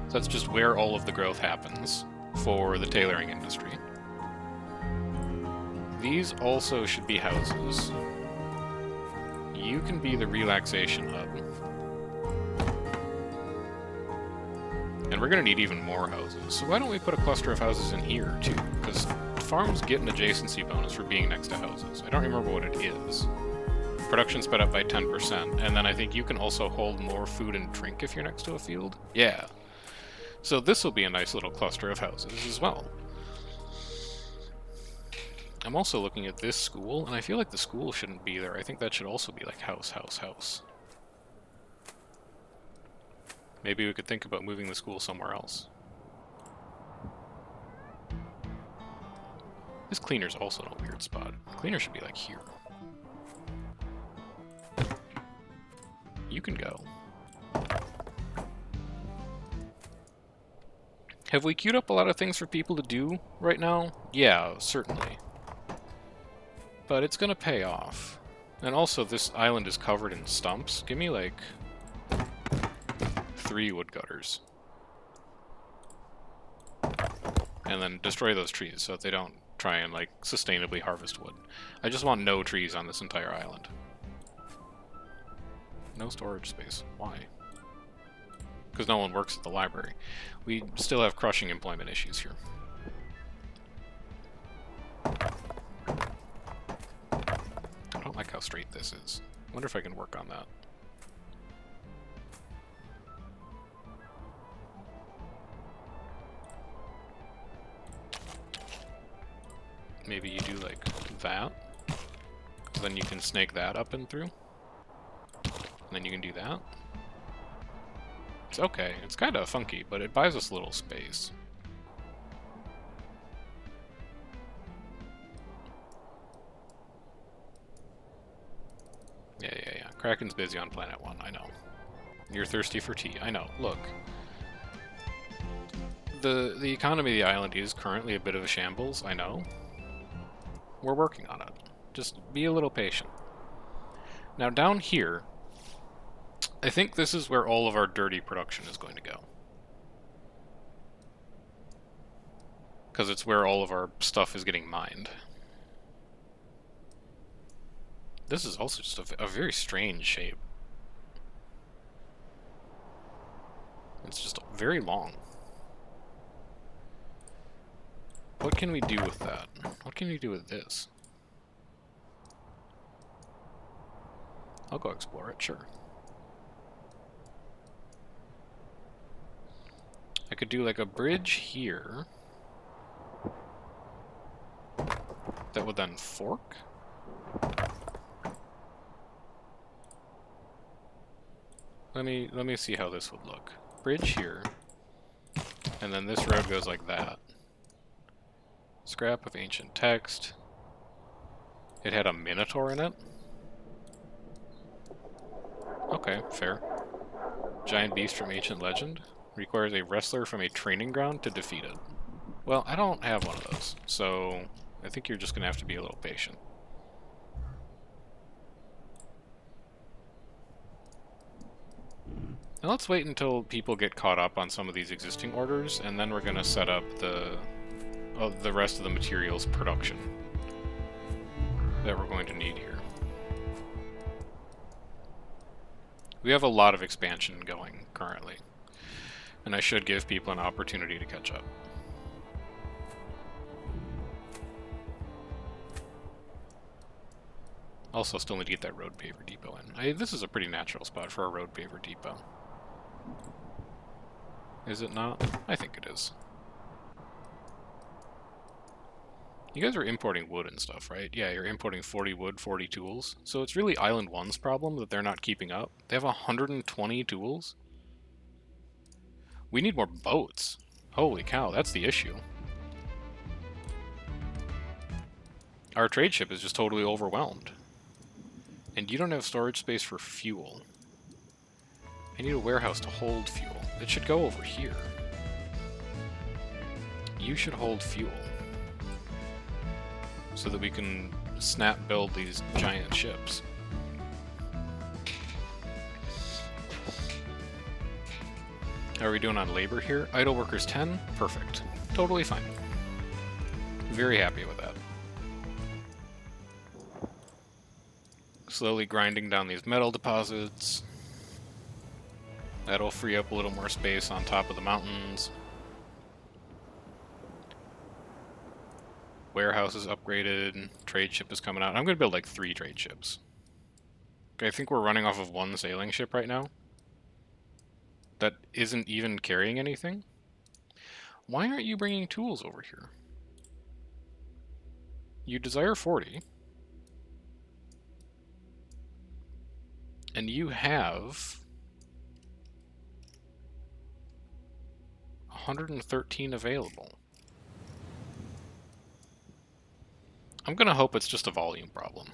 So that's just where all of the growth happens for the tailoring industry. These also should be houses. You can be the relaxation hub. And we're going to need even more houses. So why don't we put a cluster of houses in here, too? Because farms get an adjacency bonus for being next to houses. I don't remember what it is. Production sped up by 10%. And then I think you can also hold more food and drink if you're next to a field. Yeah. So this will be a nice little cluster of houses as well. I'm also looking at this school, and I feel like the school shouldn't be there. I think that should also be like house, house, house. Maybe we could think about moving the school somewhere else. This cleaner's also in a weird spot. The cleaner should be like here. You can go. Have we queued up a lot of things for people to do right now? Yeah, certainly. But it's gonna pay off. And also, this island is covered in stumps. Give me, like, 3 wood gutters. And then destroy those trees so that they don't try and, like, sustainably harvest wood. I just want no trees on this entire island. No storage space. Why? Because no one works at the library. We still have crushing employment issues here. I don't like how straight this is. I wonder if I can work on that. Maybe you do like that. Then you can snake that up and through. And then you can do that. It's okay. It's kind of funky, but it buys us a little space. Kraken's busy on Planet 1, I know. You're thirsty for tea, I know. Look. The economy of the island is currently a bit of a shambles, I know. We're working on it. Just be a little patient. Now down here, I think this is where all of our dirty production is going to go. Because it's where all of our stuff is getting mined. This is also just a very strange shape. It's just very long. What can we do with that? What can we do with this? I'll go explore it, sure. I could do like a bridge here that would then fork. Let me see how this would look. Bridge here, and then this road goes like that. Scrap of ancient text. It had a minotaur in it. Okay, fair. Giant beast from ancient legend. Requires a wrestler from a training ground to defeat it. Well, I don't have one of those, so I think you're just gonna have to be a little patient. Now let's wait until people get caught up on some of these existing orders, and then we're gonna set up the rest of the materials production that we're going to need here. We have a lot of expansion going currently, and I should give people an opportunity to catch up. Also, still need to get that road paver depot in. This is a pretty natural spot for a road paver depot. Is it not? I think it is. You guys are importing wood and stuff, right? Yeah, you're importing 40 wood, 40 tools. So it's really Island 1's problem that they're not keeping up. They have 120 tools? We need more boats. Holy cow, that's the issue. Our trade ship is just totally overwhelmed. And you don't have storage space for fuel. I need a warehouse to hold fuel. It should go over here. You should hold fuel. So that we can snap build these giant ships. How are we doing on labor here? Idle workers 10? Perfect. Totally fine. Very happy with that. Slowly grinding down these metal deposits. That'll free up a little more space on top of the mountains. Warehouse is upgraded. Trade ship is coming out. I'm going to build like 3 trade ships. Okay, I think we're running off of 1 sailing ship right now. That isn't even carrying anything. Why aren't you bringing tools over here? You desire 40. And you have 113 available. I'm gonna hope it's just a volume problem.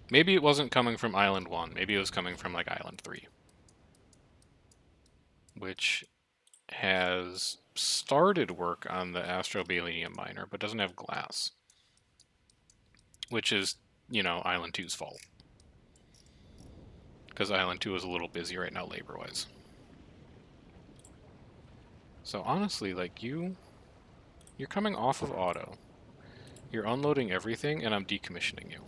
Maybe it wasn't coming from Island 1, maybe it was coming from like Island 3. Which has started work on the Astrobalenium miner, but doesn't have glass. Which is, you know, Island 2's fault. Because Island 2 is a little busy right now labor-wise. So honestly, like, you're coming off of auto. You're unloading everything, and I'm decommissioning you.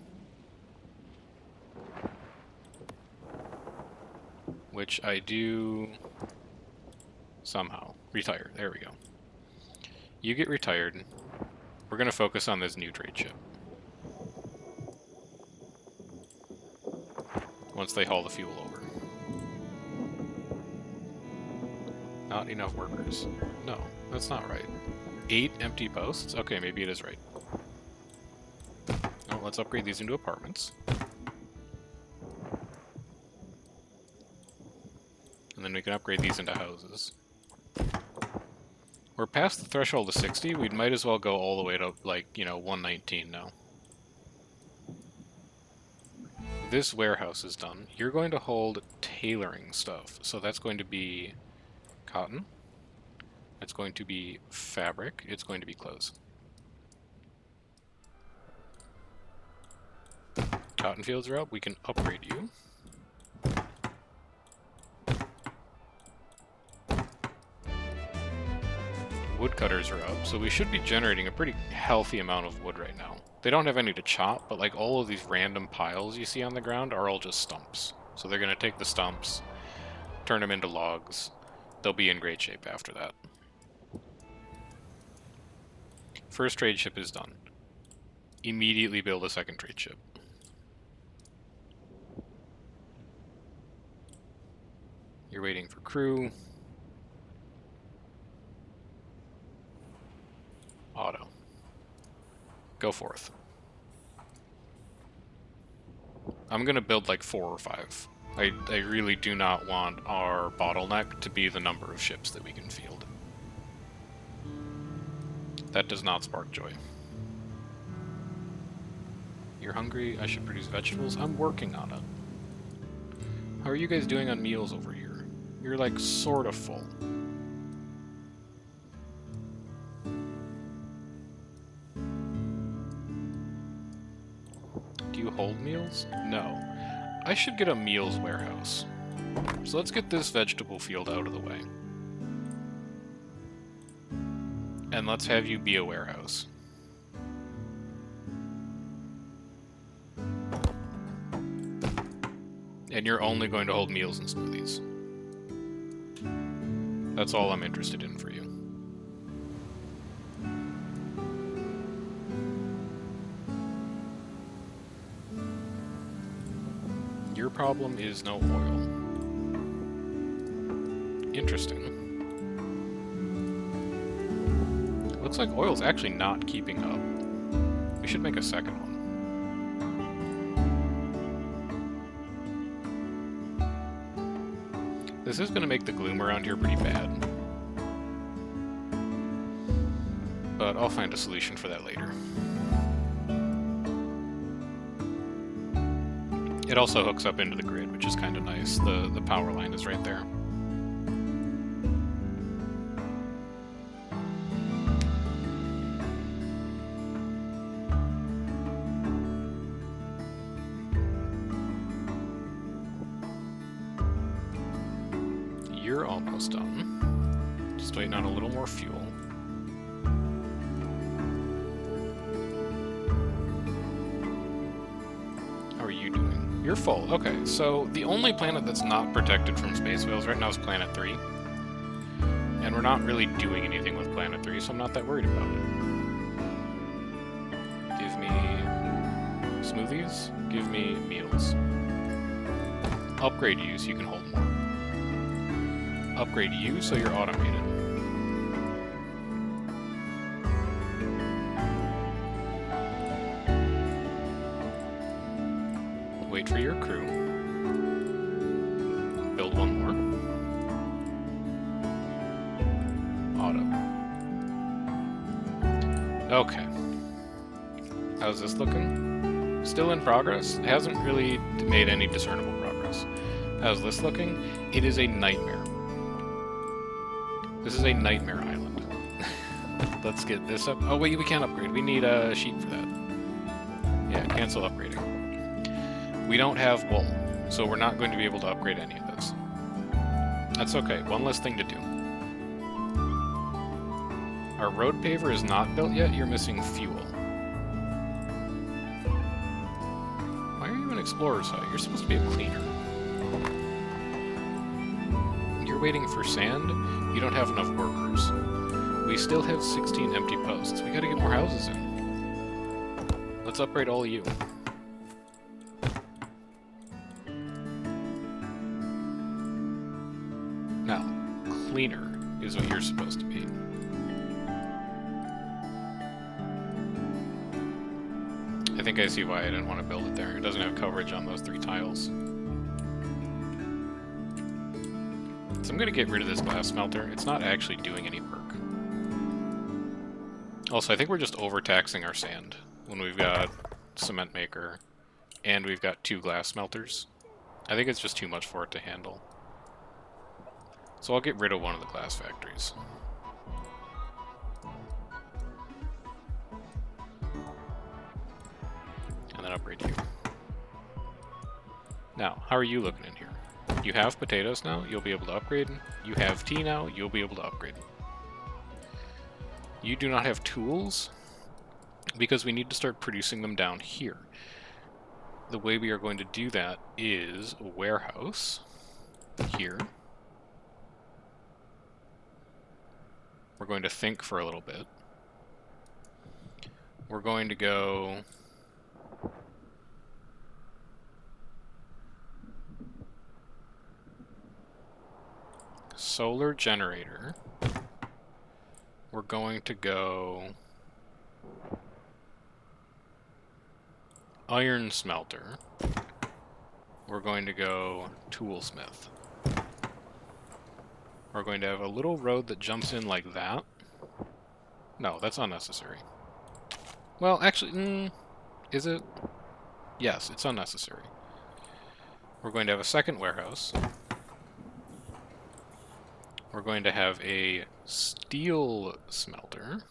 Which I do somehow. Retire. There we go. You get retired. We're going to focus on this new trade ship. Once they haul the fuel over. Not enough workers. No, that's not right. 8 empty posts? Okay, maybe it is right. Oh, let's upgrade these into apartments. And then we can upgrade these into houses. We're past the threshold of 60, we might as well go all the way to, like, you know, 119 now. this warehouse is done, you're going to hold tailoring stuff. So that's going to be cotton. It's going to be fabric. It's going to be clothes. Cotton fields are up. We can upgrade you. Woodcutters are up, so we should be generating a pretty healthy amount of wood right now. They don't have any to chop, but like all of these random piles you see on the ground are all just stumps. So they're going to take the stumps, turn them into logs. They'll be in great shape after that. First trade ship is done. Immediately build a second trade ship. You're waiting for crew. Auto. Go forth. I'm gonna build like 4 or 5. I really do not want our bottleneck to be the number of ships that we can field. That does not spark joy. You're hungry? I should produce vegetables? I'm working on it. How are you guys doing on meals over here? You're like sort of full. Do you hold meals? No. I should get a meals warehouse. So let's get this vegetable field out of the way. And let's have you be a warehouse. And you're only going to hold meals and smoothies. That's all I'm interested in for you. Your problem is no oil. Interesting. Looks like oil's actually not keeping up. We should make a second one. This is going to make the gloom around here pretty bad. But I'll find a solution for that later. It also hooks up into the grid, which is kind of nice. The power line is right there. You're almost done. Just waiting on a little more fuel. How are you doing? You're full. Okay, so the only planet that's not protected from space whales right now is Planet 3. And we're not really doing anything with Planet 3, so I'm not that worried about it. Give me smoothies. Give me meals. Upgrade you so you can hold more. Upgrade you so you're automated. Wait for your crew. Build one more. Auto. Okay. How's this looking? Still in progress? It hasn't really made any discernible progress. How's this looking? It is a nightmare. This is a nightmare island. Let's get this up. Oh wait, we can't upgrade. We need a sheet for that. Yeah, cancel upgrading. We don't have wool, so we're not going to be able to upgrade any of this. That's okay. One less thing to do. Our road paver is not built yet. You're missing fuel. Why are you an explorer's hut? You're supposed to be a cleaner. You're waiting for sand. You don't have enough workers. We still have 16 empty posts. We gotta get more houses in. Let's upgrade all of you. Now, cleaner is what you're supposed to be. I think I see why I didn't want to build it there. It doesn't have coverage on those 3 tiles. So I'm going to get rid of this glass smelter. It's not actually doing any work. Also, I think we're just overtaxing our sand when we've got cement maker, And we've got 2 glass smelters. I think it's just too much for it to handle. So I'll get rid of one of the glass factories. And then upgrade you. Now, how are you looking in here? You have potatoes now, you'll be able to upgrade. You have tea now, you'll be able to upgrade. You do not have tools, because we need to start producing them down here. The way we are going to do that is a warehouse here. We're going to think for a little bit. We're going to go... solar generator. We're going to go... iron smelter. We're going to go toolsmith. We're going to have a little road that jumps in like that. No, that's unnecessary. Well, actually, is it? Yes, it's unnecessary. We're going to have a second warehouse. We're going to have a steel smelter.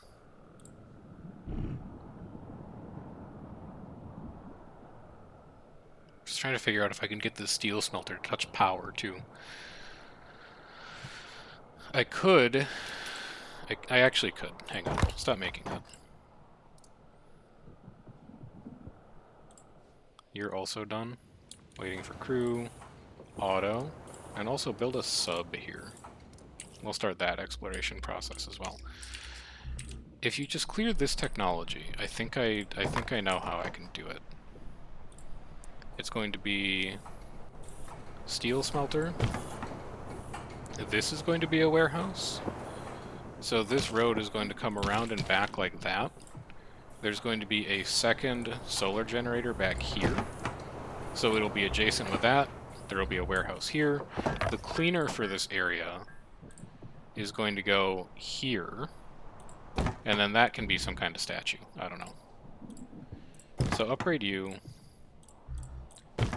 Just trying to figure out if I can get this steel smelter to touch power, too. I could. I actually could. Hang on. Stop making that. You're also done. Waiting for crew. Auto. And also build a sub here. We'll start that exploration process as well. If you just clear this technology, I think I know how I can do it. It's going to be steel smelter. This is going to be a warehouse. So this road is going to come around and back like that. There's going to be a second solar generator back here. So it'll be adjacent with that. There will be a warehouse here. The cleaner for this area is going to go here. And then that can be some kind of statue. I don't know. So upgrade you.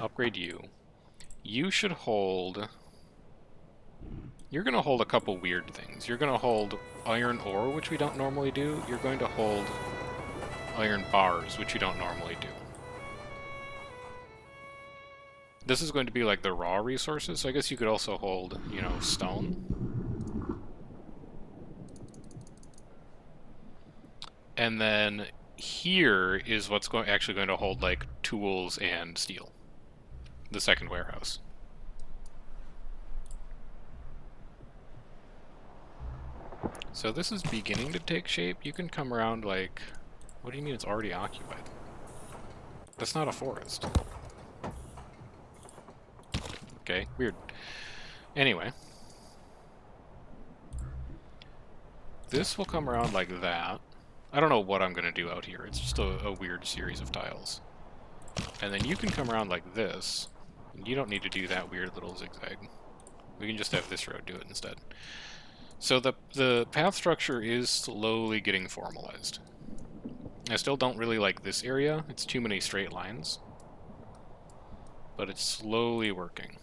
Upgrade you. You should hold... You're going to hold a couple weird things. You're going to hold iron ore, which we don't normally do. You're going to hold iron bars, which you don't normally do. This is going to be like the raw resources, so I guess you could also hold, you know, stone. And then here is what's actually going to hold, like, tools and steel. The second warehouse. So this is beginning to take shape. You can come around like... What do you mean it's already occupied? That's not a forest. Okay, weird. Anyway. This will come around like that. I don't know what I'm going to do out here. It's just a weird series of tiles. And then you can come around like this. You don't need to do that weird little zigzag. We can just have this road do it instead. So the path structure is slowly getting formalized. I still don't really like this area. It's too many straight lines. But it's slowly working.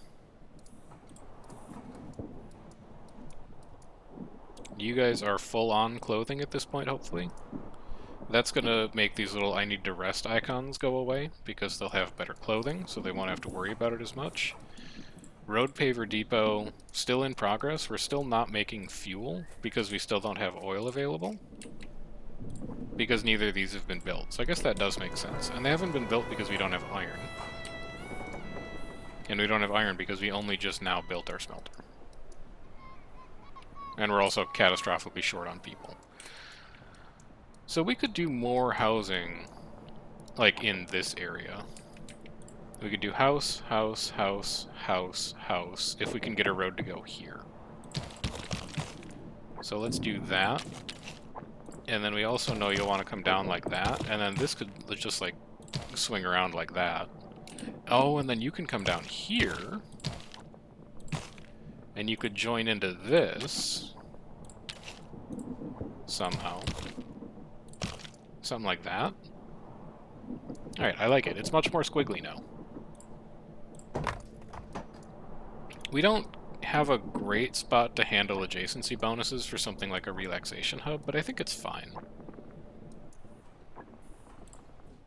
You guys are full-on clothing at this point, hopefully. That's going to make these little I need to rest icons go away, because they'll have better clothing, so they won't have to worry about it as much. Road paver depot, still in progress. We're still not making fuel, because we still don't have oil available. Because neither of these have been built. So I guess that does make sense. And they haven't been built because we don't have iron. And we don't have iron because we only just now built our smelter. And we're also catastrophically short on people. So we could do more housing, like, in this area. We could do house, house, house, house, house, if we can get a road to go here. So let's do that. And then we also know you'll want to come down like that, and then this could just, like, swing around like that. Oh, and then you can come down here, and you could join into this somehow. Something like that. Alright, I like it. It's much more squiggly now. We don't have a great spot to handle adjacency bonuses for something like a relaxation hub, but I think it's fine.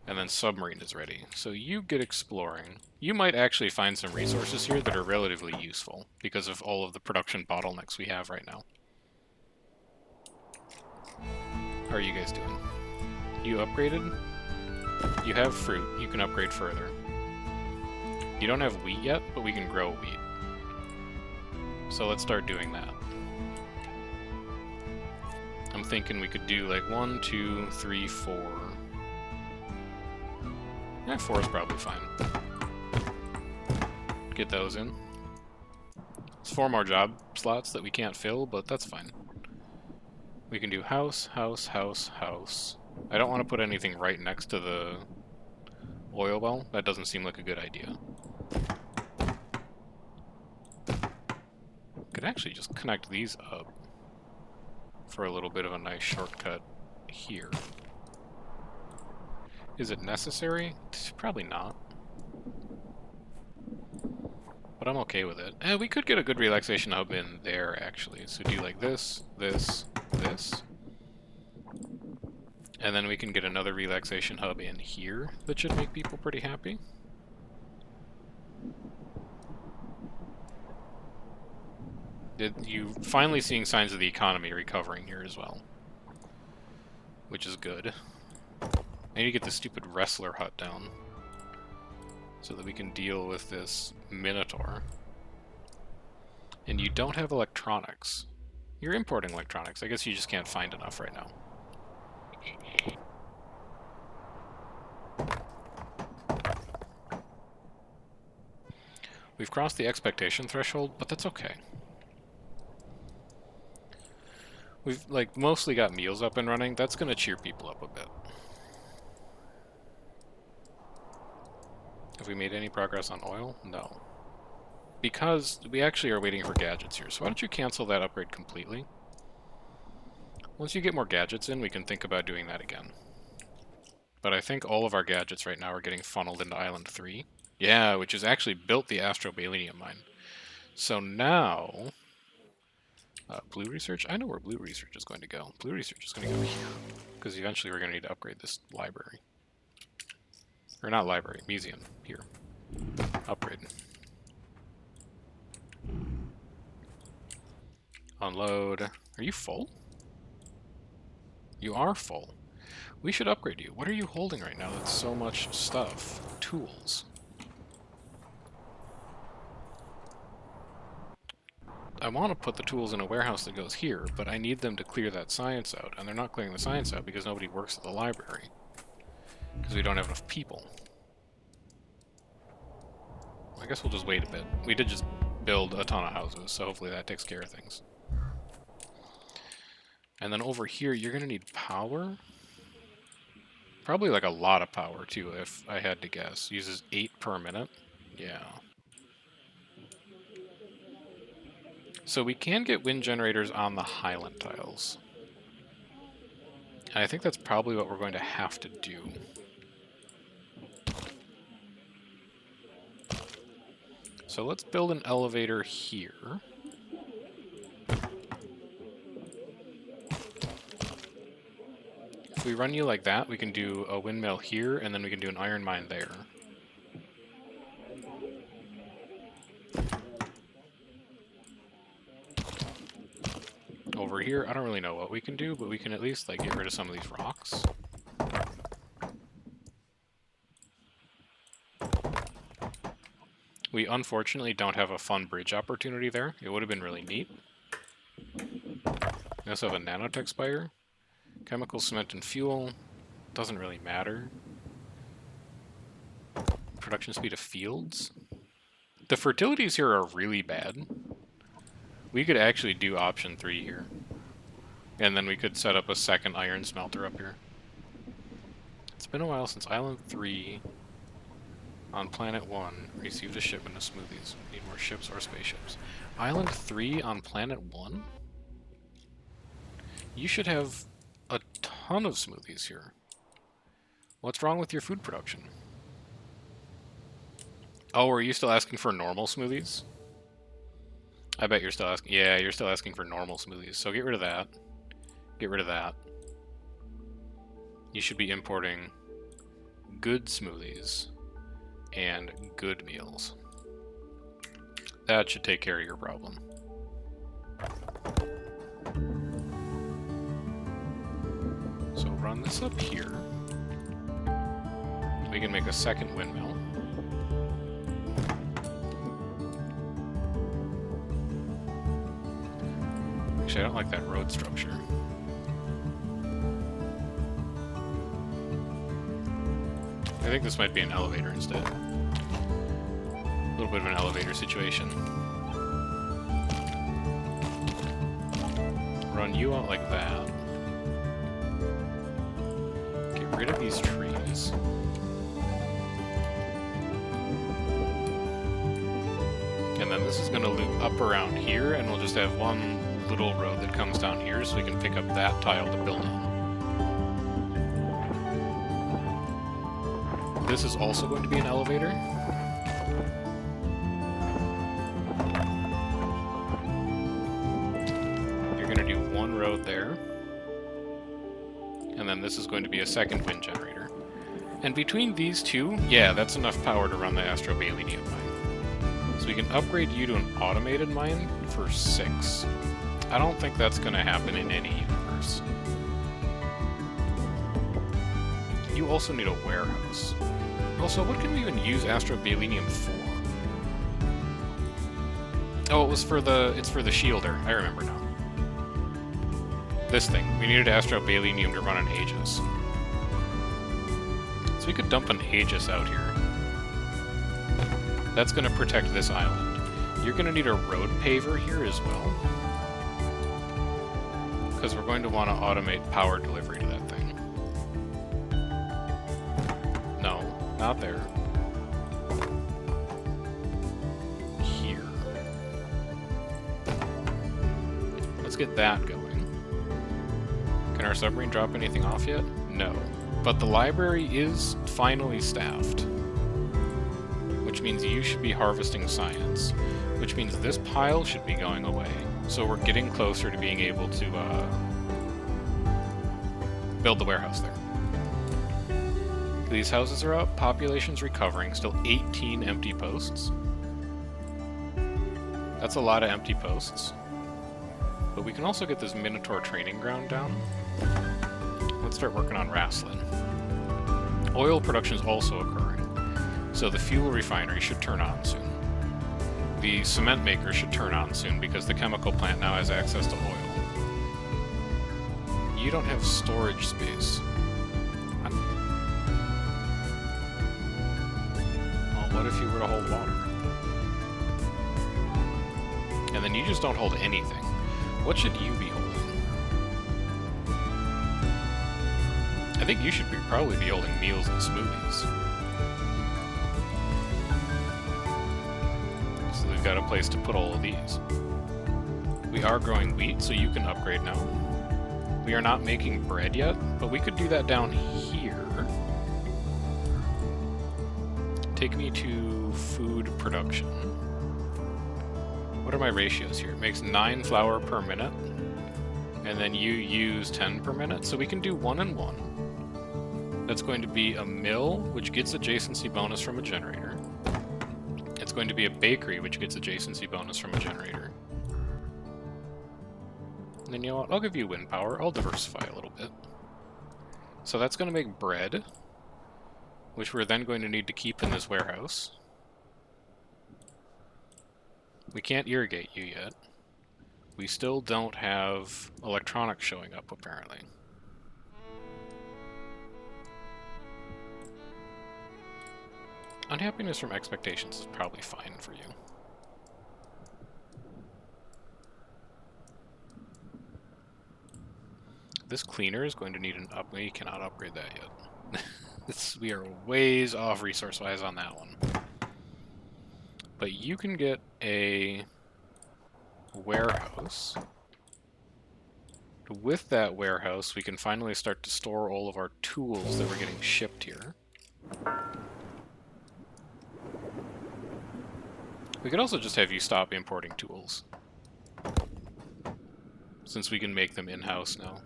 And then submarine is ready. So you get exploring. You might actually find some resources here that are relatively useful because of all of the production bottlenecks we have right now. How are you guys doing? You upgraded? You have fruit. You can upgrade further. You don't have wheat yet, but we can grow wheat. So let's start doing that. I'm thinking we could do like 1, 2, 3, 4. Yeah, 4 is probably fine. Get those in. It's 4 more job slots that we can't fill, but that's fine. We can do house, house, house, house. I don't want to put anything right next to the oil well. That doesn't seem like a good idea. Could actually just connect these up for a little bit of a nice shortcut here. Is it necessary? Probably not. But I'm okay with it. We could get a good relaxation hub in there, actually. So do like this, this, this. And then we can get another relaxation hub in here that should make people pretty happy. You finally seeing signs of the economy recovering here as well, which is good. I need to get this stupid wrestler hut down so that we can deal with this Minotaur. And you don't have electronics. You're importing electronics. I guess you just can't find enough right now. We've crossed the expectation threshold, but that's okay. We've, like, mostly got meals up and running. That's going to cheer people up a bit. Have we made any progress on oil? No. Because we actually are waiting for gadgets here. So why don't you cancel that upgrade completely? Once you get more gadgets in, we can think about doing that again. But I think all of our gadgets right now are getting funneled into Island 3. Yeah, which has actually built the Astrobalenium mine. So now... blue research? I know where blue research is going to go. Blue research is going to go here. Because eventually we're going to need to upgrade this library. Or not library, museum. Here. Upgrade. Unload. Are you full? You are full. We should upgrade you. What are you holding right now that's so much stuff? Tools. I want to put the tools in a warehouse that goes here, but I need them to clear that science out. And they're not clearing the science out because nobody works at the library. Because we don't have enough people. I guess we'll just wait a bit. We did just build a ton of houses, so hopefully that takes care of things. And then over here, you're going to need power. Probably like a lot of power, too, if I had to guess. Uses 8 per minute. Yeah. So we can get wind generators on the Highland tiles. And I think that's probably what we're going to have to do. So let's build an elevator here. If we run you like that, we can do a windmill here, and then we can do an iron mine there. Over here, I don't really know what we can do, but we can at least like get rid of some of these rocks. We unfortunately don't have a fun bridge opportunity there. It would have been really neat. We also have a nanotech spire. Chemical, cement, and fuel. Doesn't really matter. Production speed of fields. The fertilities here are really bad. We could actually do option 3 here. And then we could set up a second iron smelter up here. It's been a while since Island 3 on Planet 1 received a shipment of smoothies. Need more ships or spaceships. Island 3 on Planet 1? You should have a ton of smoothies here. What's wrong with your food production? Oh, are you still asking for normal smoothies? I bet you're still asking. Yeah, you're still asking for normal smoothies. So get rid of that. Get rid of that. You should be importing good smoothies and good meals. That should take care of your problem. So run this up here. We can make a second windmill. Actually, I don't like that road structure. I think this might be an elevator instead. A little bit of an elevator situation. Run you out like that. Get rid of these trees. And then this is going to loop up around here, and we'll just have one little road that comes down here so we can pick up that tile to build on. This is also going to be an elevator. You're going to do one road there. And then this is going to be a second wind generator. And between these two, yeah, that's enough power to run the Astrobalenium mine. So we can upgrade you to an automated mine for 6. I don't think that's going to happen in any universe. You also need a warehouse. Also, what can we even use Astrobalenium for? Oh, it's for the shielder. I remember now. This thing. We needed Astrobalenium to run an Aegis. So we could dump an Aegis out here. That's going to protect this island. You're going to need a road paver here as well. Because we're going to want to automate power delivery to that thing. No, not there. Here. Let's get that going. Can our submarine drop anything off yet? No. But the library is finally staffed. Which means you should be harvesting science. Which means this pile should be going away. So we're getting closer to being able to build the warehouse there. These houses are up, population's recovering, still 18 empty posts. That's a lot of empty posts. But we can also get this Minotaur training ground down. Let's start working on Rasslin. Oil production is also occurring, so the fuel refinery should turn on soon. The cement maker should turn on soon because the chemical plant now has access to oil. You don't have storage space. Well, what if you were to hold water? And then you just don't hold anything. What should you be holding? I think you should probably be holding meals and smoothies. So we've got a place to put all of these. We are growing wheat, so you can upgrade now. We are not making bread yet, but we could do that down here. Take me to food production. What are my ratios here? It makes 9 flour per minute, and then you use 10 per minute, so we can do 1 and 1. That's going to be a mill, which gets adjacency bonus from a generator. It's going to be a bakery, which gets adjacency bonus from a generator. And then, you know what, I'll give you wind power. I'll diversify a little bit. So that's going to make bread, which we're then going to need to keep in this warehouse. We can't irrigate you yet. We still don't have electronics showing up, apparently. Unhappiness from expectations is probably fine for you. This cleaner is going to need an upgrade. We cannot upgrade that yet. We are ways off resource-wise on that one. But you can get a warehouse with that warehouse, we can finally start to store all of our tools that we're getting shipped here. We could also just have you stop importing tools, since we can make them in-house now.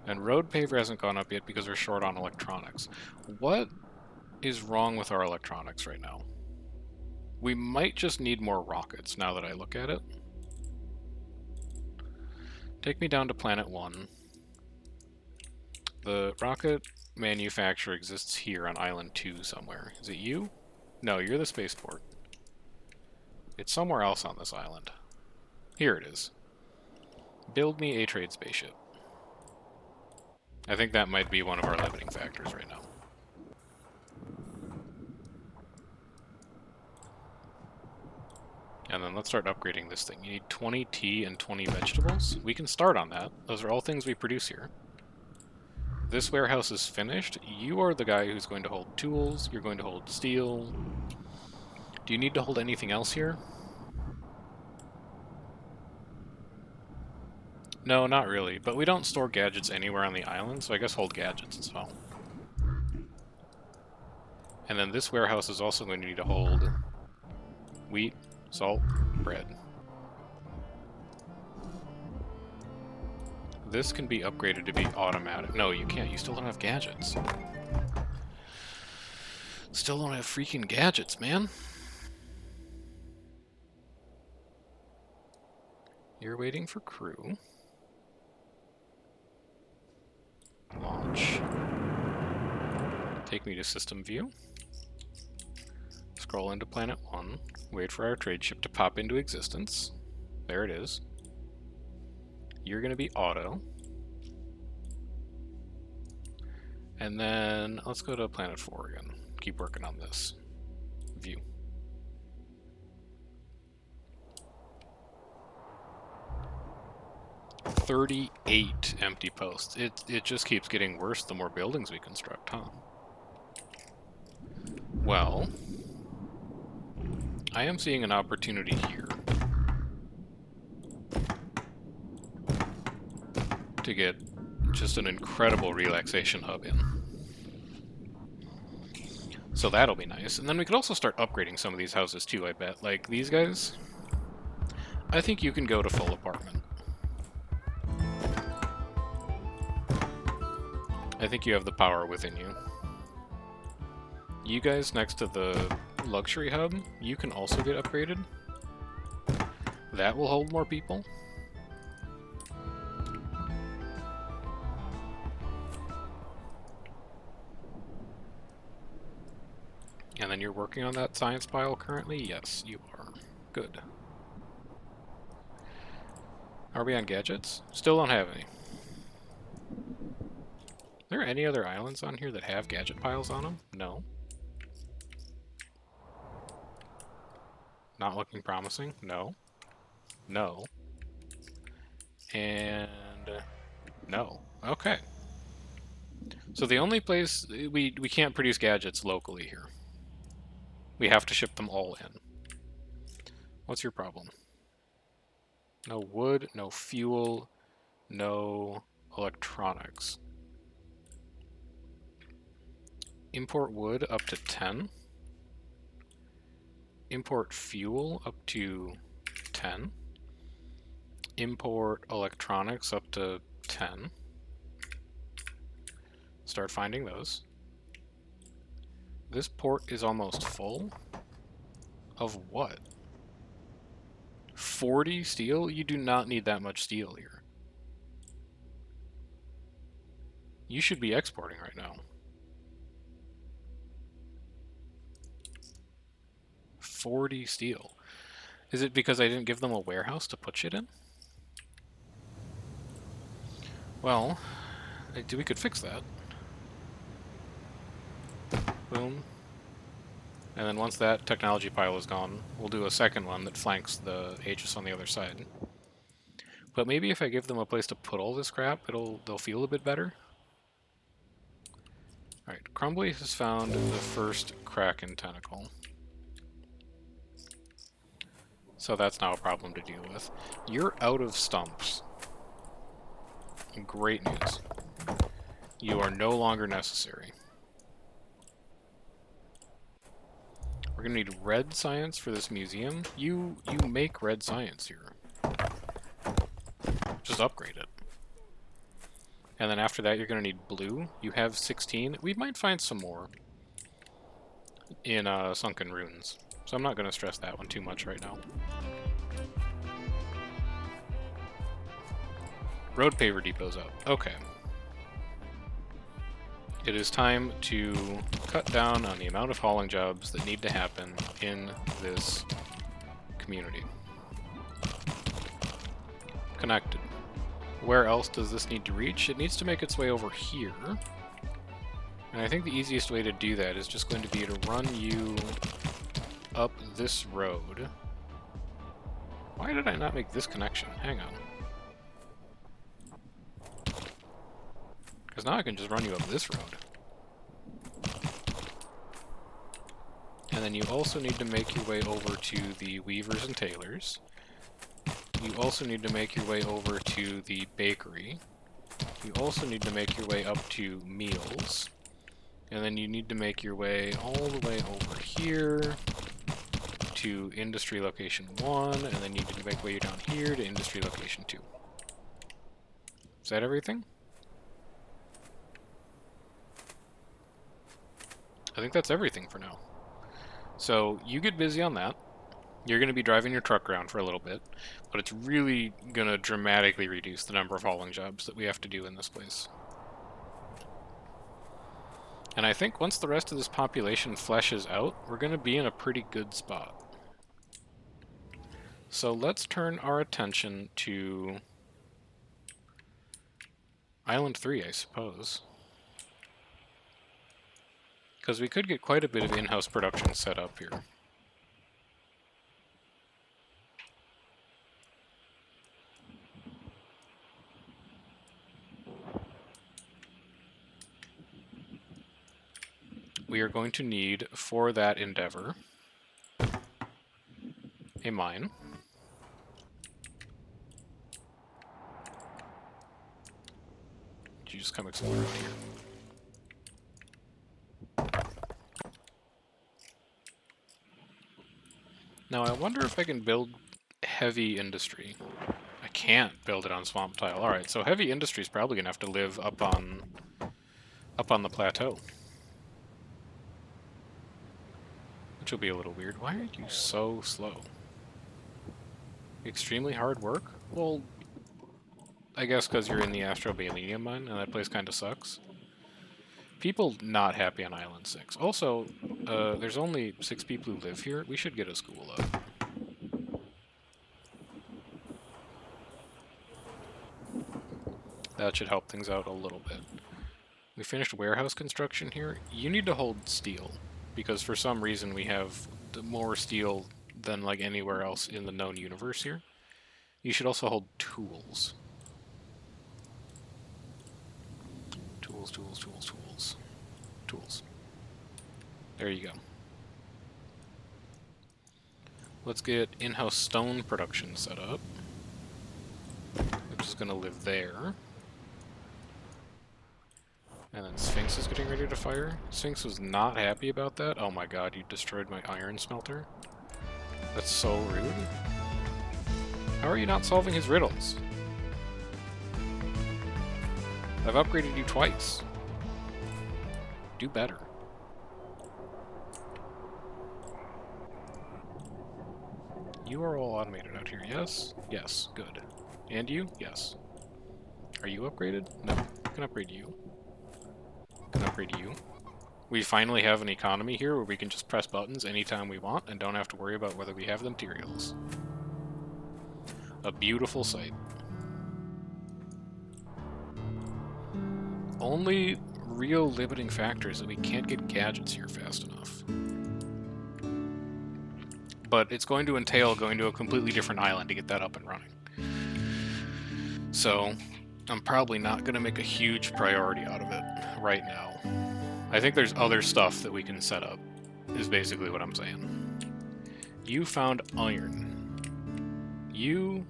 And road paver hasn't gone up yet because we're short on electronics. What is wrong with our electronics right now? We might just need more rockets, now that I look at it. Take me down to Planet 1. The rocket manufacturer exists here on Island 2 somewhere. Is it you? No, you're the spaceport. It's somewhere else on this island. Here it is. Build me a trade spaceship. I think that might be one of our limiting factors right now. And then let's start upgrading this thing. You need 20 tea and 20 vegetables. We can start on that. Those are all things we produce here. This warehouse is finished. You are the guy who's going to hold tools. You're going to hold steel. Do you need to hold anything else here? No, not really. But we don't store gadgets anywhere on the island, so I guess hold gadgets as well. And then this warehouse is also going to need to hold wheat, salt, bread. This can be upgraded to be automatic. No, you can't. You still don't have gadgets. Still don't have freaking gadgets, man. You're waiting for crew. Launch. Take me to system view. Scroll into Planet 1. Wait for our trade ship to pop into existence. There it is. You're going to be auto. And then let's go to Planet 4 again. Keep working on this. View. "38 empty posts. It just keeps getting worse the more buildings we construct, huh? Well, I am seeing an opportunity here to get just an incredible relaxation hub in. So that'll be nice. And then we could also start upgrading some of these houses too, I bet. Like these guys, I think you can go to full apartment. I think you have the power within you. You guys next to the luxury hub, you can also get upgraded. That will hold more people. And then you're working on that science pile currently? Yes, you are. Good. Are we on gadgets? Still don't have any. Are there any other islands on here that have gadget piles on them? No. Not looking promising? No. No. And no. Okay. So the only place we can't produce gadgets locally here. We have to ship them all in. What's your problem? No wood, no fuel, no electronics. Import wood up to 10. Import fuel up to 10. Import electronics up to 10. Start finding those. This port is almost full. Of what? 40 steel? You do not need that much steel here. You should be exporting right now. 40 steel. Is it because I didn't give them a warehouse to put shit in? Well, we could fix that. Boom. And then once that technology pile is gone, we'll do a second one that flanks the Aegis on the other side. But maybe if I give them a place to put all this crap, they'll feel a bit better. Alright, Crumbly has found the first Kraken tentacle. So that's now a problem to deal with. You're out of stumps. Great news. You are no longer necessary. We're gonna need red science for this museum. You make red science here. Just upgrade it. And then after that, you're gonna need blue. You have 16. We might find some more in Sunken Ruins. So I'm not gonna stress that one too much right now. Road paver depot's up. Okay. It is time to cut down on the amount of hauling jobs that need to happen in this community. Connected. Where else does this need to reach? It needs to make its way over here. And I think the easiest way to do that is just going to be to run you up this road. Why did I not make this connection? Hang on. Because now I can just run you up this road. And then you also need to make your way over to the Weavers and Tailors. You also need to make your way over to the bakery. You also need to make your way up to meals. And then you need to make your way all the way over here to industry location 1, and then you need to make your way down here to industry location 2. Is that everything? I think that's everything for now. So you get busy on that. You're going to be driving your truck around for a little bit, but it's really going to dramatically reduce the number of hauling jobs that we have to do in this place. And I think once the rest of this population fleshes out, we're going to be in a pretty good spot. So let's turn our attention to Island 3, I suppose. Because we could get quite a bit of in-house production set up here. We are going to need, for that endeavor, a mine. You just come explore around here. Now I wonder if I can build heavy industry. I can't build it on swamp tile. Alright, so heavy industry is probably gonna have to live up on the plateau. Which will be a little weird. Why are you so slow? Extremely hard work? Well, I guess because you're in the Astrobalenium mine, and that place kind of sucks. People not happy on Island 6. Also, there's only 6 people who live here. We should get a school up. That should help things out a little bit. We finished warehouse construction here. You need to hold steel, because for some reason we have more steel than like anywhere else in the known universe here. You should also hold tools. Tools, tools, tools, tools. Tools. There you go. Let's get in-house stone production set up. Which is going to live there. And then Sphinx is getting ready to fire. Sphinx was not happy about that. Oh my god, you destroyed my iron smelter. That's so rude. How are you not solving his riddles? I've upgraded you twice. Do better. You are all automated out here, yes? Yes, good. And you? Yes. Are you upgraded? No. I can upgrade you. I can upgrade you. We finally have an economy here where we can just press buttons anytime we want and don't have to worry about whether we have the materials. A beautiful sight. Only real limiting factor is that we can't get gadgets here fast enough. But it's going to entail going to a completely different island to get that up and running. So, I'm probably not going to make a huge priority out of it right now. I think there's other stuff that we can set up, is basically what I'm saying. You found iron. You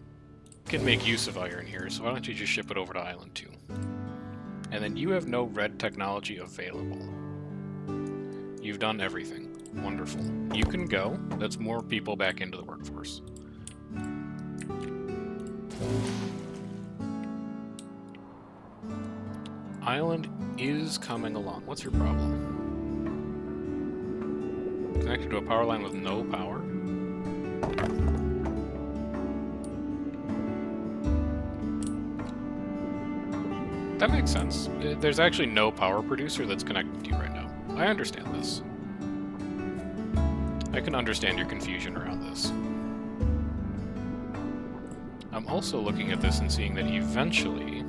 can make use of iron here, so why don't you just ship it over to Island 2? And then you have no red technology available. You've done everything. Wonderful. You can go. That's more people back into the workforce. Island is coming along. What's your problem? Connected to a power line with no power? That makes sense. There's actually no power producer that's connected to you right now. I understand this. I can understand your confusion around this. I'm also looking at this and seeing that eventually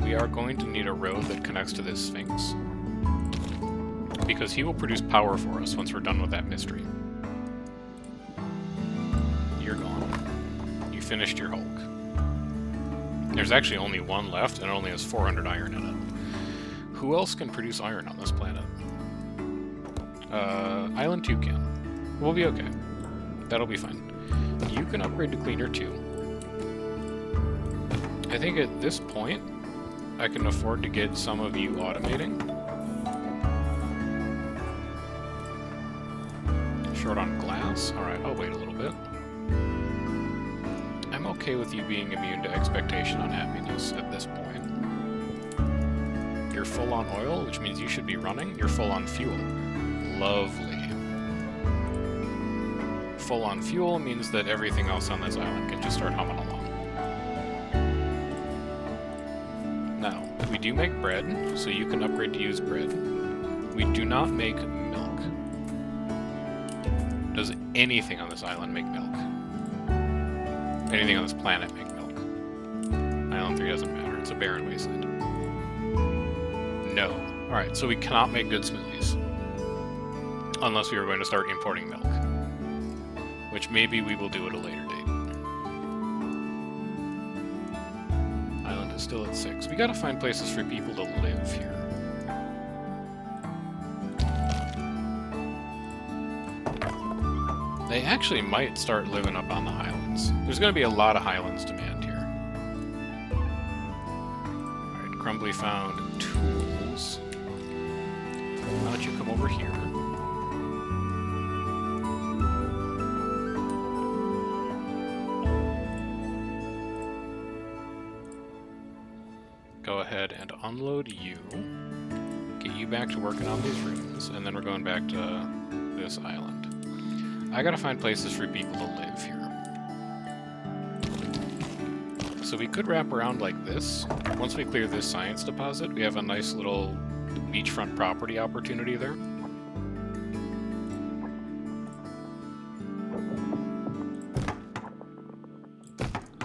we are going to need a road that connects to this Sphinx. Because he will produce power for us once we're done with that mystery. You're gone. You finished your Hulk. There's actually only one left, and it only has 400 iron in it. Who else can produce iron on this planet? Island 2 can. We'll be okay. That'll be fine. You can upgrade to Cleaner 2. I think at this point, I can afford to get some of you automating. Short on glass? Alright, I'll wait a little bit. I'm okay with you being immune to expectation on happiness at this point. You're full on oil, which means you should be running. You're full on fuel. Lovely. Full on fuel means that everything else on this island can just start humming along. Now, we do make bread, so you can upgrade to use bread. We do not make milk. Does anything on this island make milk? Anything on this planet make milk? Island 3 doesn't matter. It's a barren wasteland. No. Alright, so we cannot make good smoothies. Unless we are going to start importing milk. Which maybe we will do at a later date. Island is still at 6. We gotta find places for people to live here. They actually might start living up on the Highlands. There's going to be a lot of Highlands demand here. Alright, Crumbly found tools. Why don't you come over here? Go ahead and unload you. Get you back to working on these rooms, and then we're going back to this island. I gotta find places for people to live here. So we could wrap around like this. Once we clear this science deposit, we have a nice little beachfront property opportunity there.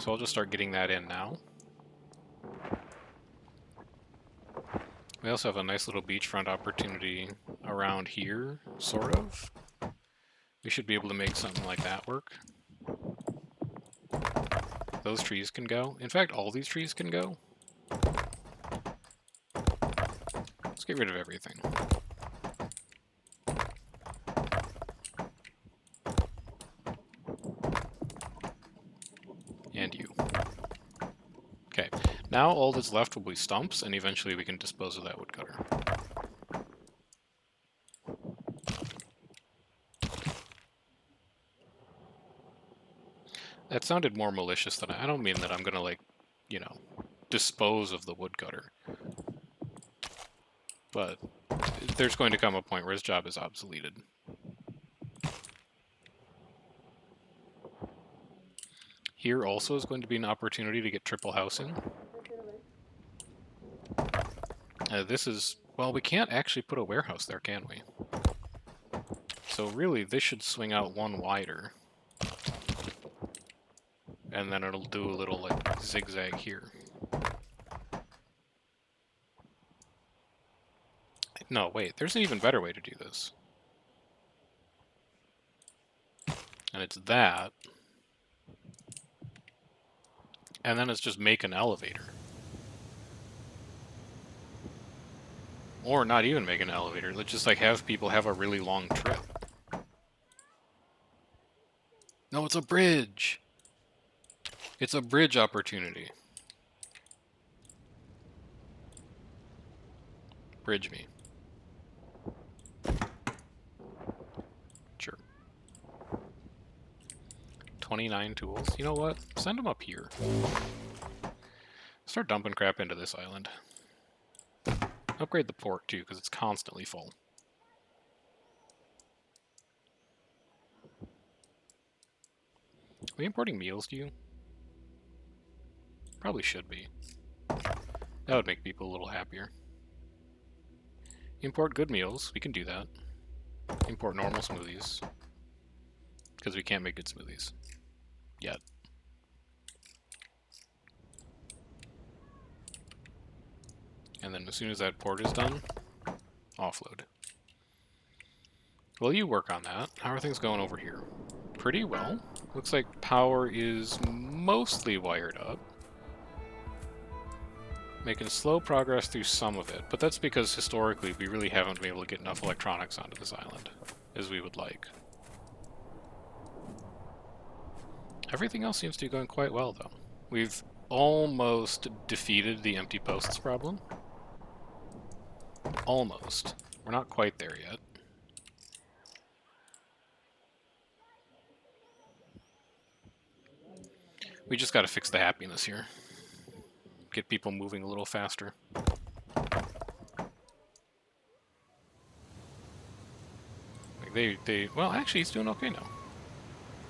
So I'll just start getting that in now. We also have a nice little beachfront opportunity around here, sort of. We should be able to make something like that work. Those trees can go. In fact, all these trees can go. Let's get rid of everything. And you. Okay, now all that's left will be stumps, and eventually we can dispose of that woodcutter. That sounded more malicious than I don't mean that I'm gonna, like, you know, dispose of the woodcutter. But there's going to come a point where his job is obsoleted. Here also is going to be an opportunity to get triple housing. This is... well, we can't actually put a warehouse there, can we? So really, this should swing out one wider. And then it'll do a little, like, zigzag here. No, wait, there's an even better way to do this. And it's that. And then it's just make an elevator. Or not even make an elevator. Let's just, like, have people have a really long trip. No, it's a bridge! It's a bridge opportunity. Bridge me. Sure. 29 tools. You know what? Send them up here. Start dumping crap into this island. Upgrade the port, too, because it's constantly full. Are we importing meals to you? Probably should be. That would make people a little happier. Import good meals. We can do that. Import normal smoothies. Because we can't make good smoothies. Yet. And then as soon as that port is done, offload. Well, you work on that. How are things going over here? Pretty well. Looks like power is mostly wired up. Making slow progress through some of it, but that's because historically we really haven't been able to get enough electronics onto this island as we would like. Everything else seems to be going quite well, though. We've almost defeated the empty posts problem. Almost. We're not quite there yet. We just gotta fix the happiness here. Get people moving a little faster. Like well, actually, he's doing okay now.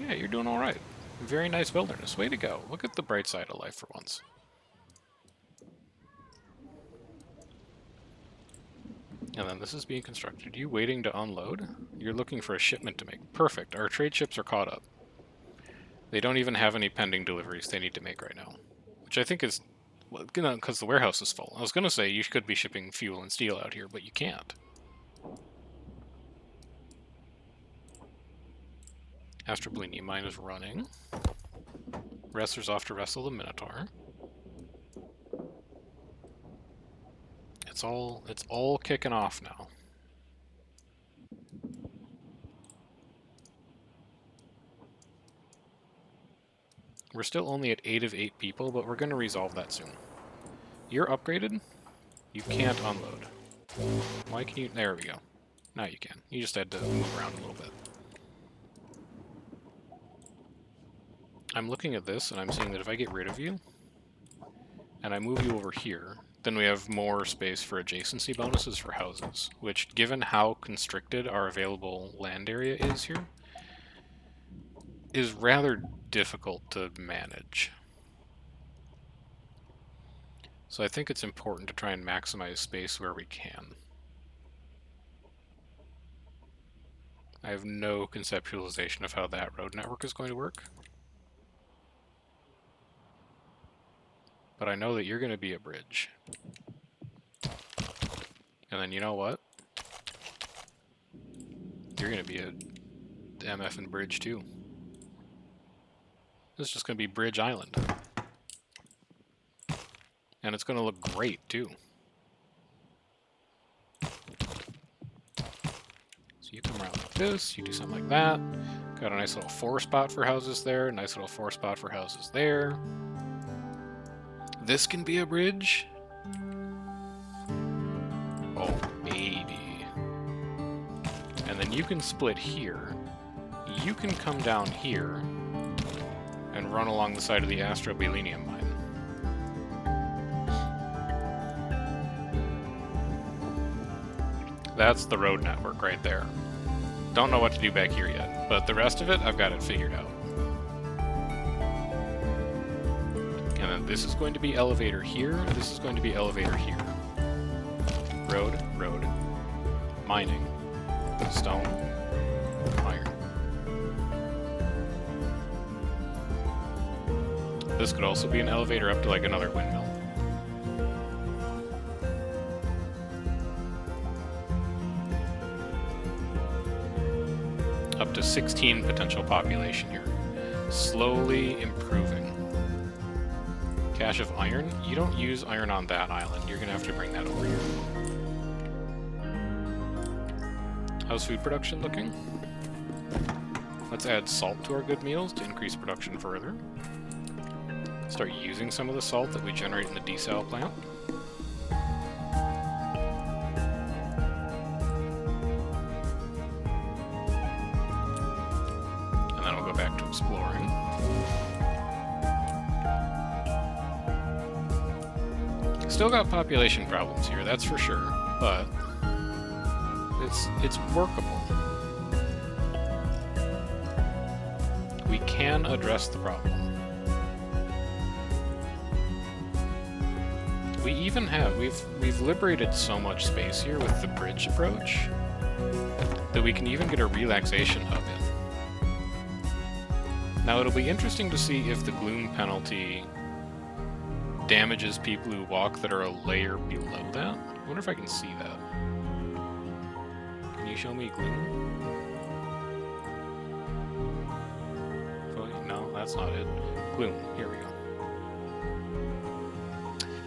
Yeah, you're doing alright. Very nice wilderness. Way to go. Look at the bright side of life for once. And then this is being constructed. You waiting to unload? You're looking for a shipment to make. Perfect. Our trade ships are caught up. They don't even have any pending deliveries they need to make right now. Which I think is, well, because the warehouse is full. I was going to say you could be shipping fuel and steel out here, but you can't. Astroblini mine is running. Wrestler's off to wrestle the Minotaur. It's all kicking off now. We're still only at 8 of 8 people, but we're going to resolve that soon. You're upgraded? You can't unload. Why can you... There we go. Now you can. You just had to move around a little bit. I'm looking at this, and I'm seeing that if I get rid of you, and I move you over here, then we have more space for adjacency bonuses for houses, which, given how constricted our available land area is here, is rather difficult to manage. So I think it's important to try and maximize space where we can. I have no conceptualization of how that road network is going to work. But I know that you're going to be a bridge. And then you know what? You're going to be a MF and bridge too. This is just going to be Bridge Island. And it's going to look great too. So you come around like this, you do something like that. Got a nice little 4 spot for houses there, nice little 4 spot for houses there. This can be a bridge. Oh, baby. And then you can split here. You can come down here and run along the side of the Astrobalenium mine. That's the road network right there. Don't know what to do back here yet, but the rest of it, I've got it figured out. And then this is going to be elevator here, this is going to be elevator here. Road, road, mining, stone, iron. This could also be an elevator up to like another windmill. Up to 16 potential population here. Slowly improving. Cache of iron? You don't use iron on that island. You're gonna have to bring that over here. How's food production looking? Let's add salt to our good meals to increase production further. Start using some of the salt that we generate in the desal plant. And then we'll go back to exploring. Still got population problems here, that's for sure, but it's workable. We can address the problem. We even have, we've liberated so much space here with the bridge approach that we can even get a relaxation hub in. Now it'll be interesting to see if the gloom penalty damages people who walk that are a layer below that. I wonder if I can see that. Can you show me gloom? No, that's not it. Gloom, here we go.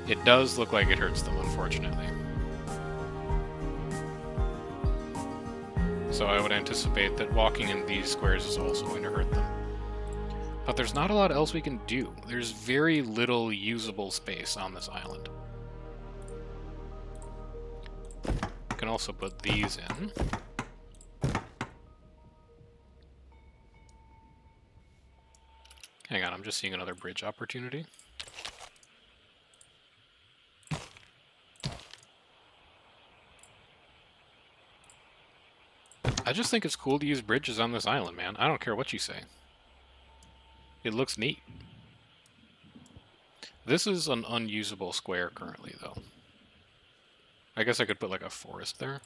It does look like it hurts them, unfortunately. So I would anticipate that walking in these squares is also going to hurt them. But there's not a lot else we can do. There's very little usable space on this island. We can also put these in. Hang on, I'm just seeing another bridge opportunity. I just think it's cool to use bridges on this island, man. I don't care what you say. It looks neat. This is an unusable square currently, though. I guess I could put like a forest there.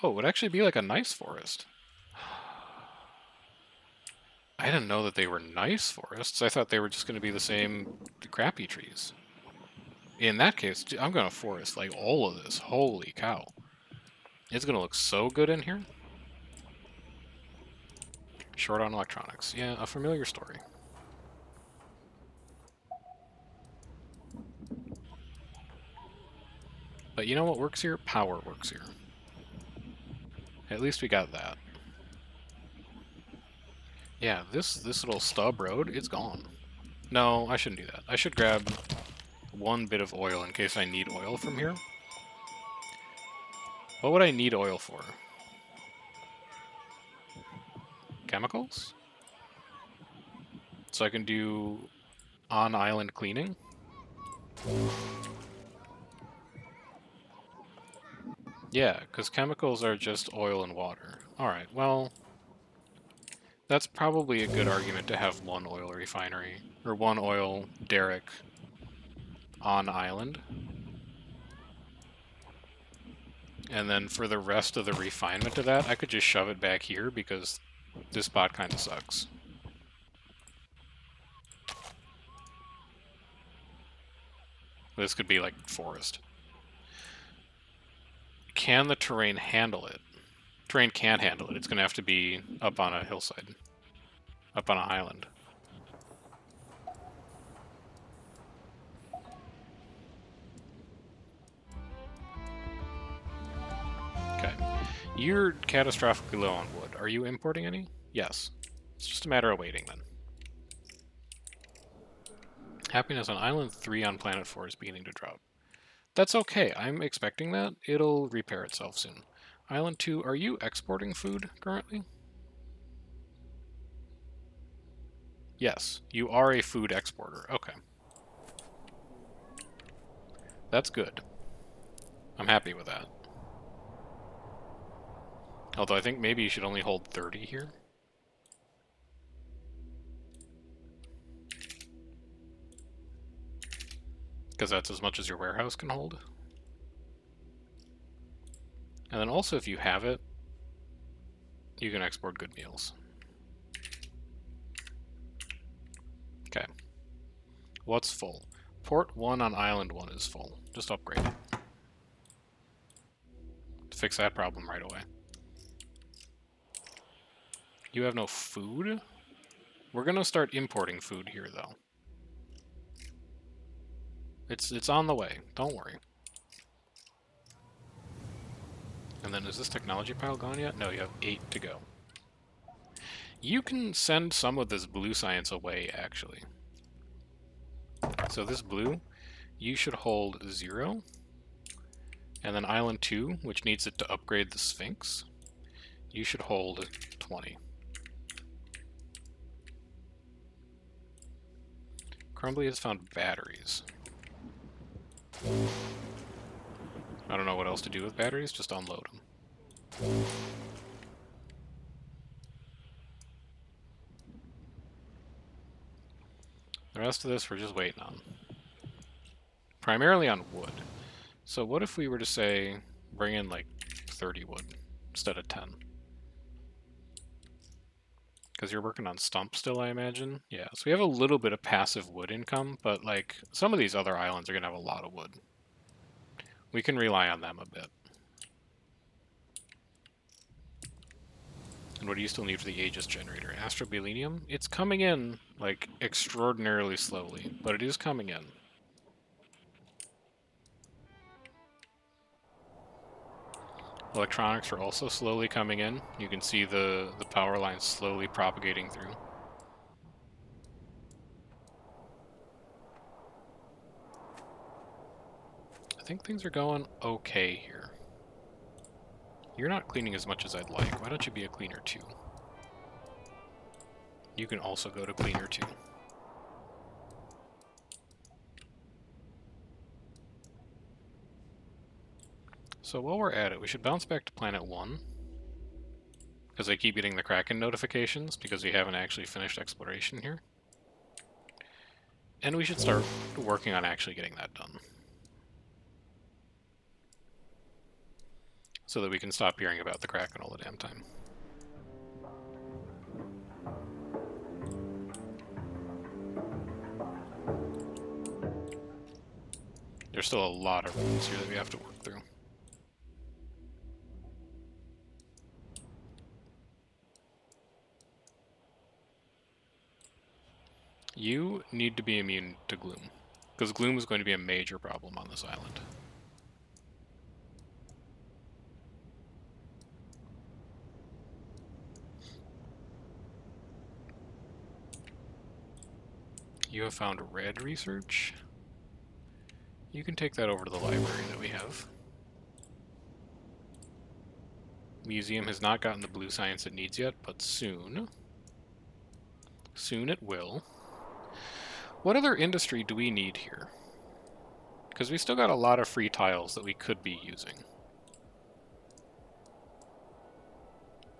Oh, it would actually be like a nice forest. I didn't know that they were nice forests. I thought they were just going to be the same crappy trees. In that case, I'm going to forest like all of this. Holy cow. It's going to look so good in here. Short on electronics. Yeah, a familiar story. But you know what works here? Power works here. At least we got that. Yeah, this little stub road, it's gone. No, I shouldn't do that. I should grab one bit of oil in case I need oil from here. What would I need oil for? Chemicals? So I can do on-island cleaning? Yeah, because chemicals are just oil and water. Alright, well, that's probably a good argument to have one oil refinery, or one oil derrick on island. And then for the rest of the refinement of that, I could just shove it back here because this spot kind of sucks. This could be like forest. Can the terrain handle it? Terrain can't handle it. It's going to have to be up on a hillside. Up on an island. Okay. You're catastrophically low on wood. Are you importing any? Yes. It's just a matter of waiting then. Happiness on Island 3 on Planet 4 is beginning to drop. That's okay. I'm expecting that. It'll repair itself soon. Island 2, are you exporting food currently? Yes, you are a food exporter. Okay. That's good. I'm happy with that. Although I think maybe you should only hold 30 here. Because that's as much as your warehouse can hold. And then also, if you have it, you can export good meals. Okay. What's full? Port 1 on Island 1 is full. Just upgrade it. Fix that problem right away. You have no food? We're going to start importing food here, though. It's on the way. Don't worry. And then is this technology pile gone yet? No, you have 8 to go. You can send some of this blue science away, actually. So this blue, you should hold 0. And then Island 2, which needs it to upgrade the Sphinx, you should hold 20. Crumbly has found batteries. I don't know what else to do with batteries, just unload them. The rest of this we're just waiting on. Primarily on wood. So what if we were to say, bring in like 30 wood instead of 10? Because you're working on stump still, I imagine? Yeah, so we have a little bit of passive wood income, but like some of these other islands are going to have a lot of wood. We can rely on them a bit. And what do you still need for the Aegis generator? Astrobalenium? It's coming in, like, extraordinarily slowly, but it is coming in. Electronics are also slowly coming in. You can see the power lines slowly propagating through. I think things are going okay here. You're not cleaning as much as I'd like. Why don't you be a cleaner too? You can also go to cleaner too. So while we're at it, we should bounce back to Planet 1. Because I keep getting the Kraken notifications, because we haven't actually finished exploration here. And we should start working on actually getting that done. So that we can stop hearing about the Kraken all the damn time. There's still a lot of roads here that we have to work through. You need to be immune to gloom, because gloom is going to be a major problem on this island. You have found red research. You can take that over to the library that we have. Museum has not gotten the blue science it needs yet, but soon. Soon it will. What other industry do we need here? Because we still got a lot of free tiles that we could be using.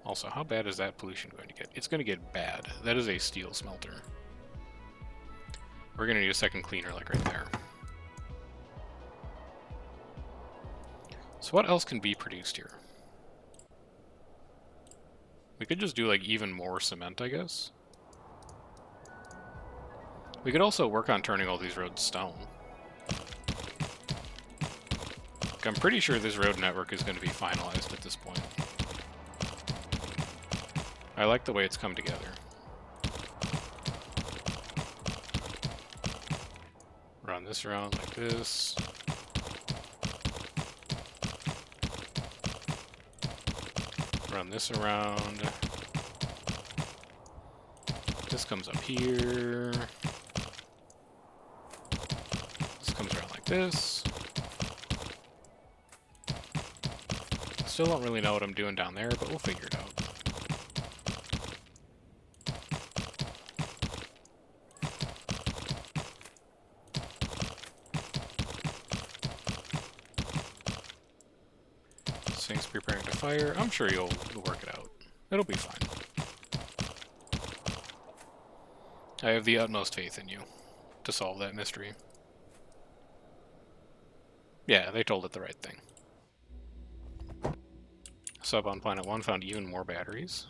Also, how bad is that pollution going to get? It's going to get bad. That is a steel smelter. We're going to need a second cleaner like right there. So what else can be produced here? We could just do like even more cement, I guess. We could also work on turning all these roads stone. I'm pretty sure this road network is going to be finalized at this point. I like the way it's come together. Run this around like this. Run this around. This comes up here. This comes around like this. Still don't really know what I'm doing down there, but we'll figure it out. Sphinx preparing to fire. I'm sure you'll work it out. It'll be fine. I have the utmost faith in you to solve that mystery. Yeah, they told it the right thing. Sub on Planet 1 found even more batteries.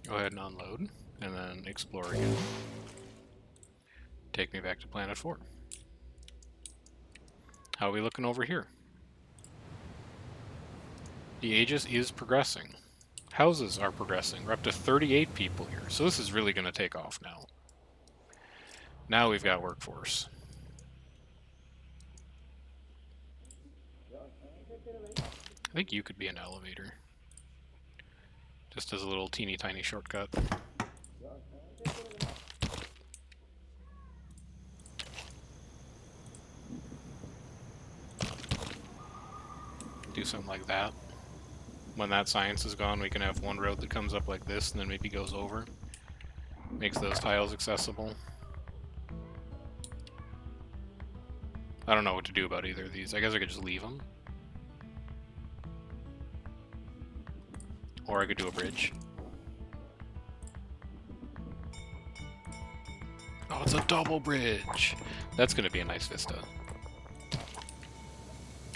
Go ahead and unload, and then explore again. Take me back to Planet 4. How are we looking over here? The Aegis is progressing. Houses are progressing. We're up to 38 people here, so this is really going to take off now. Now we've got workforce. I think you could be an elevator. Just as a little teeny tiny shortcut. Do something like that. When that science is gone, we can have one road that comes up like this and then maybe goes over. Makes those tiles accessible. I don't know what to do about either of these. I guess I could just leave them. Or I could do a bridge. Oh, it's a double bridge! That's going to be a nice vista.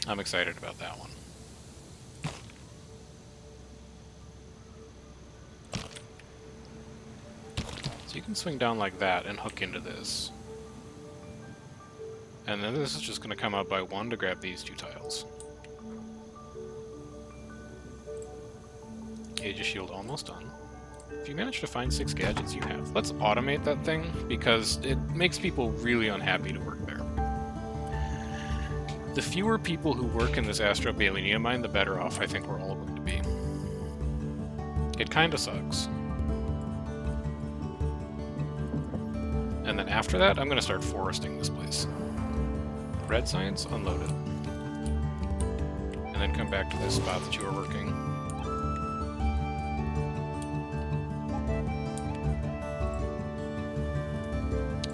I'm excited about that one. So you can swing down like that and hook into this. And then this is just going to come out by one to grab these two tiles. Aegis shield almost done. If you manage to find 6 gadgets, you have. Let's automate that thing, because it makes people really unhappy to work there. The fewer people who work in this Astro-Balenia mine, the better off I think we're all going to be. It kinda sucks. And then after that, I'm going to start foresting this place. Red science, unload it. And then come back to this spot that you were working.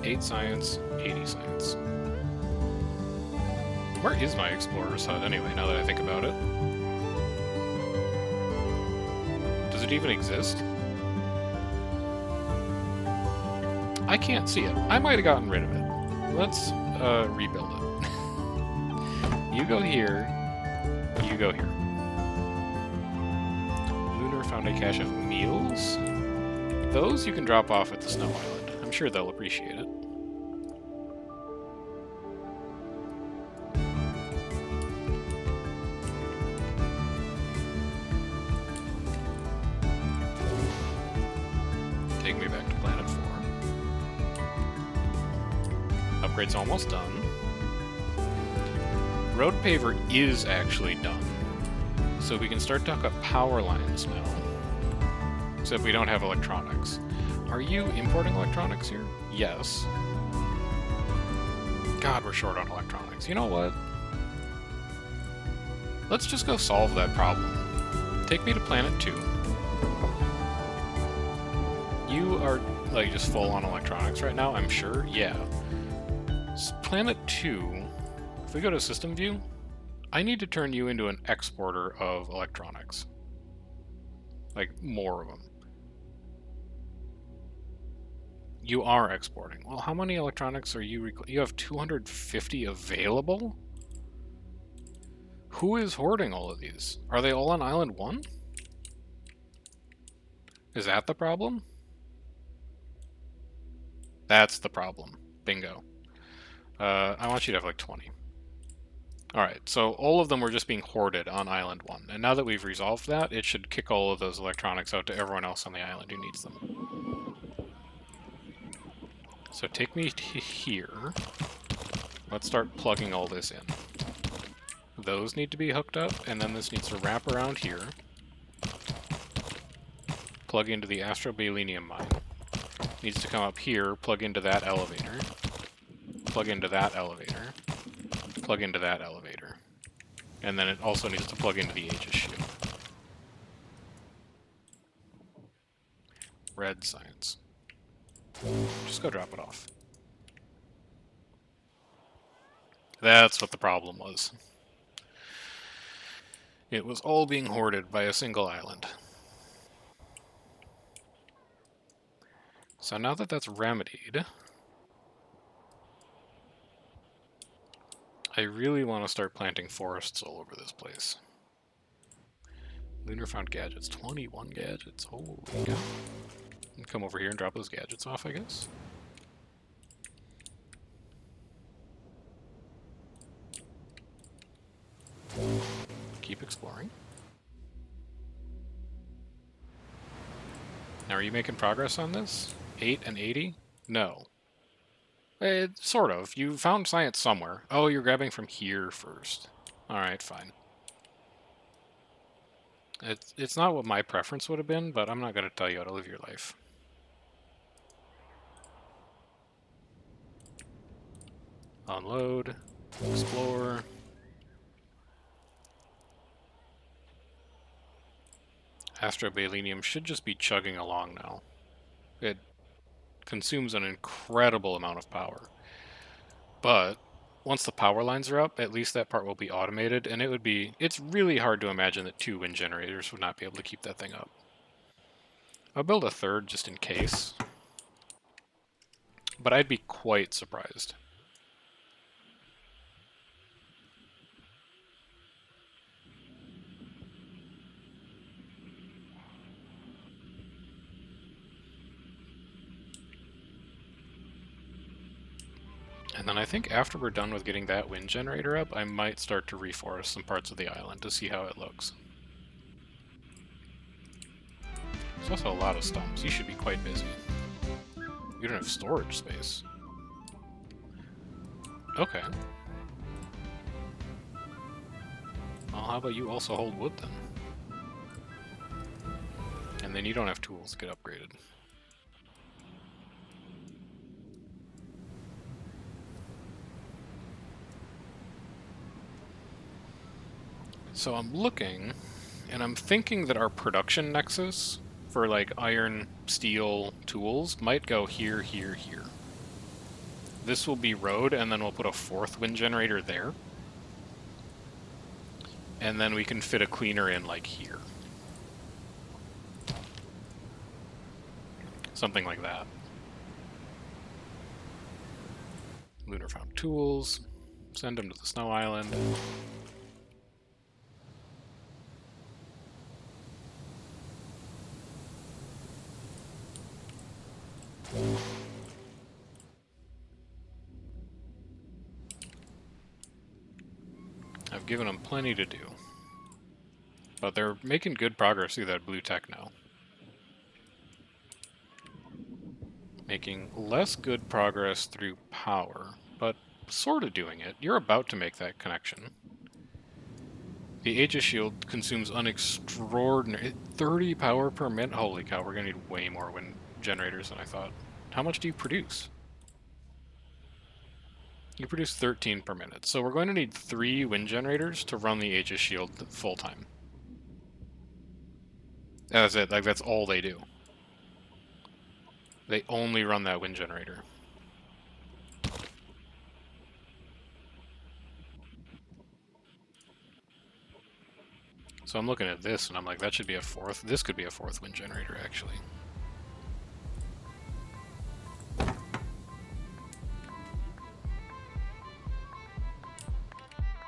Eight science, 80 science. Where is my explorer's hut anyway, now that I think about it? Does it even exist? I can't see it. I might have gotten rid of it. Let's rebuild it. You go here. You go here. Lunar found a cache of meals. Those you can drop off at the Snow Island. I'm sure they'll appreciate it. Take me back to Planet 4. Upgrade's almost done. Road paver is actually done. So we can start to hook up power lines now. Except we don't have electronics. Are you importing electronics here? Yes. God, we're short on electronics. You know what? Let's just go solve that problem. Take me to Planet 2. You are, like, just full on electronics right now, I'm sure? Yeah. Planet 2, if we go to System View, I need to turn you into an exporter of electronics. Like, more of them. You are exporting. Well, how many electronics are you... You have 250 available? Who is hoarding all of these? Are they all on Island 1? Is that the problem? That's the problem. Bingo. I want you to have like 20. Alright, so all of them were just being hoarded on Island 1. And now that we've resolved that, it should kick all of those electronics out to everyone else on the island who needs them. So take me to here. Let's start plugging all this in. Those need to be hooked up, and then this needs to wrap around here. Plug into the Astro-Balenium mine. Needs to come up here, plug into that elevator. Plug into that elevator. Plug into that elevator. And then it also needs to plug into the Aegis shield. Red science. Just go drop it off. That's what the problem was. It was all being hoarded by a single island. So now that that's remedied, I really want to start planting forests all over this place. Lunar found gadgets. 21 gadgets. Holy cow. Come over here and drop those gadgets off, I guess. Keep exploring. Now, are you making progress on this? 8 and 80? No. Sort of. You found science somewhere. Oh, you're grabbing from here first. Alright, fine. It's not what my preference would have been, but I'm not going to tell you how to live your life. Unload. Explore. Astrobalenium should just be chugging along now. It consumes an incredible amount of power. But once the power lines are up, at least that part will be automated, and it's really hard to imagine that 2 wind generators would not be able to keep that thing up. I'll build a third just in case, but I'd be quite surprised. And then I think after we're done with getting that wind generator up, I might start to reforest some parts of the island to see how it looks. There's also a lot of stumps. You should be quite busy. You don't have storage space. Okay. Well, how about you also hold wood then? And then you don't have tools to get upgraded. So I'm looking, and I'm thinking that our production nexus for like iron, steel, tools might go here, here, here. This will be road, and then we'll put a 4th wind generator there. And then we can fit a cleaner in like here. Something like that. Lunar found tools. Send them to the snow island. I've given them plenty to do. But they're making good progress through that blue tech now. Making less good progress through power, but sort of doing it. You're about to make that connection. The Aegis shield consumes an extraordinary 30 power per minute. Holy cow, we're going to need way more wind generators than I thought. How much do you produce? You produce 13 per minute. So we're going to need 3 wind generators to run the Aegis shield full time. That's it. Like, that's all they do. They only run that wind generator. So I'm looking at this, and I'm like, that should be a 4th. This could be a 4th wind generator, actually.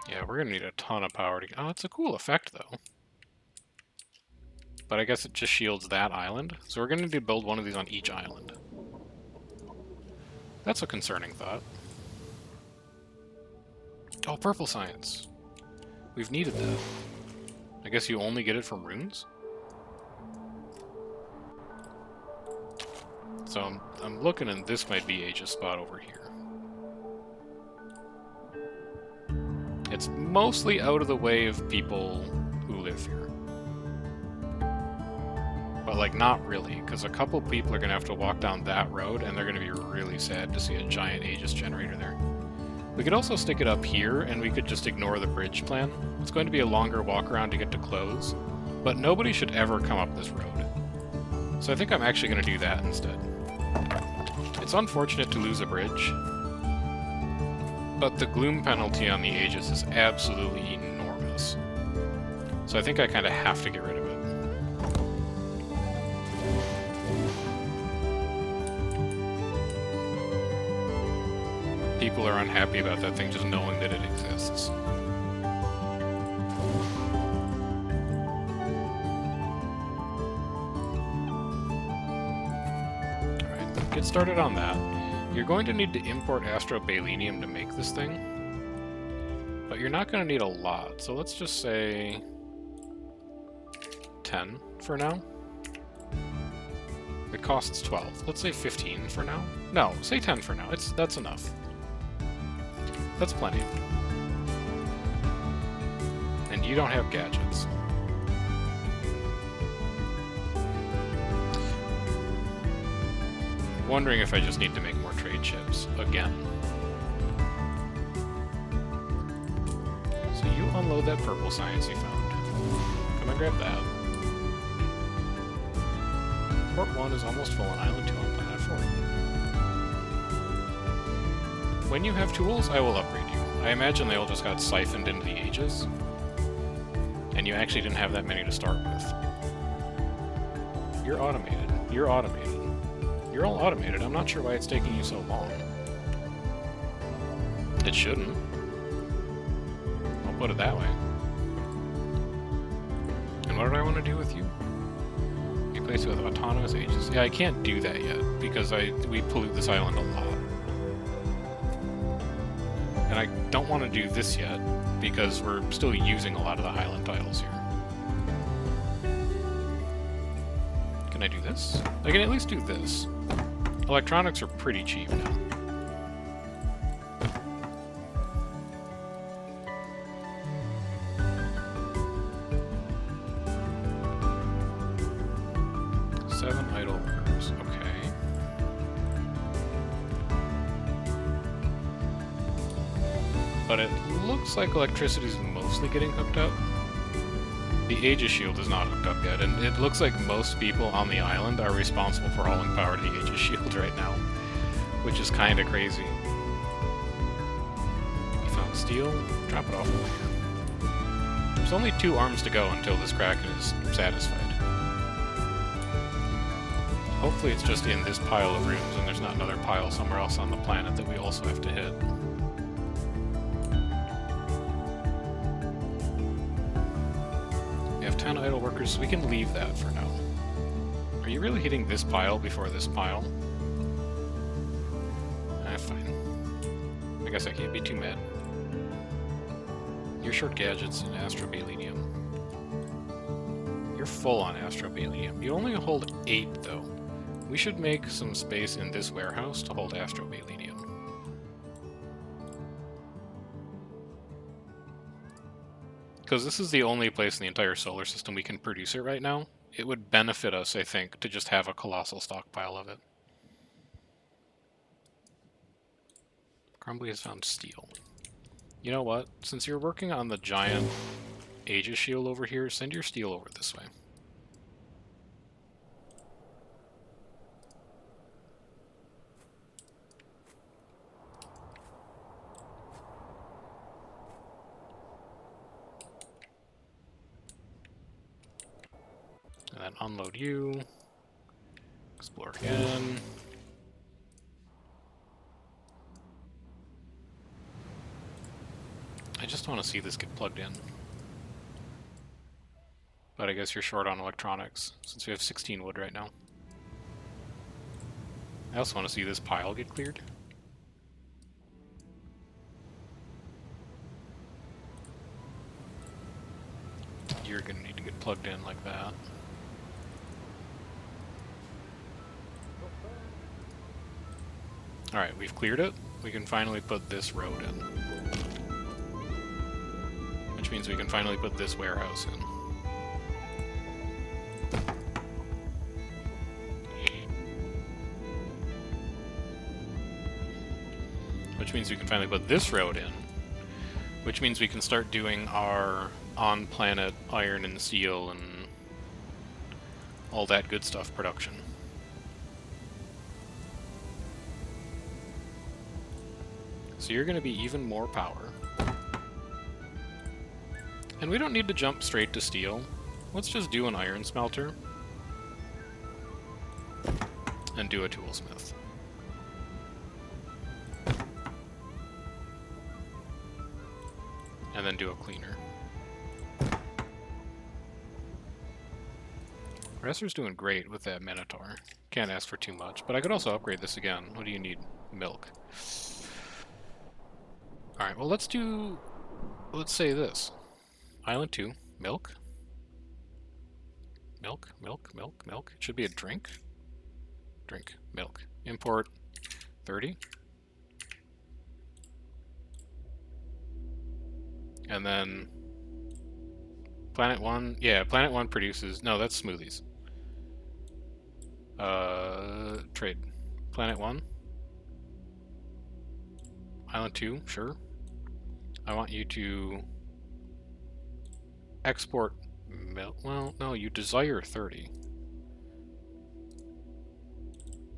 Yeah, we're going to need a ton of power to get... Oh, it's a cool effect, though. But I guess it just shields that island. So we're going to need to build one of these on each island. That's a concerning thought. Oh, purple science. We've needed that. I guess you only get it from runes? So I'm looking, and this might be Aegis spot over here. It's mostly out of the way of people who live here. But, like, not really, because a couple people are going to have to walk down that road, and they're going to be really sad to see a giant Aegis generator there. We could also stick it up here, and we could just ignore the bridge plan. It's going to be a longer walk around to get to close, but nobody should ever come up this road. So I think I'm actually going to do that instead. It's unfortunate to lose a bridge, but the gloom penalty on the Aegis is absolutely enormous. So I think I kind of have to get rid of it. People are unhappy about that thing just knowing that it exists. Alright, get started on that. You're going to need to import astrobalenium to make this thing, but you're not going to need a lot, so let's just say 10 for now. It costs 12. Let's say 15 for now. No, say 10 for now. That's enough. That's plenty. And you don't have gadgets. Wondering if I just need to make more trade ships again. So you unload that purple science you found. Come and grab that. Port 1 is almost full on Island 2 on Planet 4. When you have tools, I will upgrade you. I imagine they all just got siphoned into the ages. And you actually didn't have that many to start with. You're automated. You're automated. You're all automated. I'm not sure why it's taking you so long. It shouldn't. I'll put it that way. And what did I want to do with you? Replace it with autonomous agents. Yeah, I can't do that yet because we pollute this island a lot. And I don't want to do this yet because we're still using a lot of the island tiles here. Can I do this? I can at least do this. Electronics are pretty cheap now. Seven idle workers, okay. But it looks like electricity is mostly getting hooked up. The Aegis shield is not hooked up yet, and it looks like most people on the island are responsible for hauling power to the Aegis shield right now, which is kind of crazy. You found steel, drop it off over here. There's only 2 arms to go until this Kraken is satisfied. Hopefully it's just in this pile of rooms and there's not another pile somewhere else on the planet that we also have to hit. We have 10 idle workers, so we can leave that for now. Are you really hitting this pile before this pile? Fine. I guess I can't be too mad. You're short gadgets and astrobalenium. You're full on astrobalenium. You only hold 8, though. We should make some space in this warehouse to hold astrobalenium. Because this is the only place in the entire solar system we can produce it right now. It would benefit us, I think, to just have a colossal stockpile of it. Crumbly has found steel. You know what? Since you're working on the giant Aegis shield over here, send your steel over this way. And then unload you. Explore again. I just want to see this get plugged in. But I guess you're short on electronics, since we have 16 wood right now. I also want to see this pile get cleared. You're going to need to get plugged in like that. Alright, we've cleared it. We can finally put this road in. Which means we can finally put this warehouse in. Which means we can finally put this road in. Which means we can start doing our on-planet iron and steel and all that good stuff production. So you're going to be even more power. And we don't need to jump straight to steel. Let's just do an iron smelter. And do a toolsmith. And then do a cleaner. Resser's doing great with that Minotaur. Can't ask for too much, but I could also upgrade this again. What do you need? Milk. Alright, well let's say this. Island 2, milk. Milk, milk, milk, milk. It should be a drink. drink milk. Import 30. And then Planet 1, yeah, Planet 1 produces, no, that's smoothies. Trade. Planet 1. Island 2, sure. I want you to export milk. Well, no, you desire 30.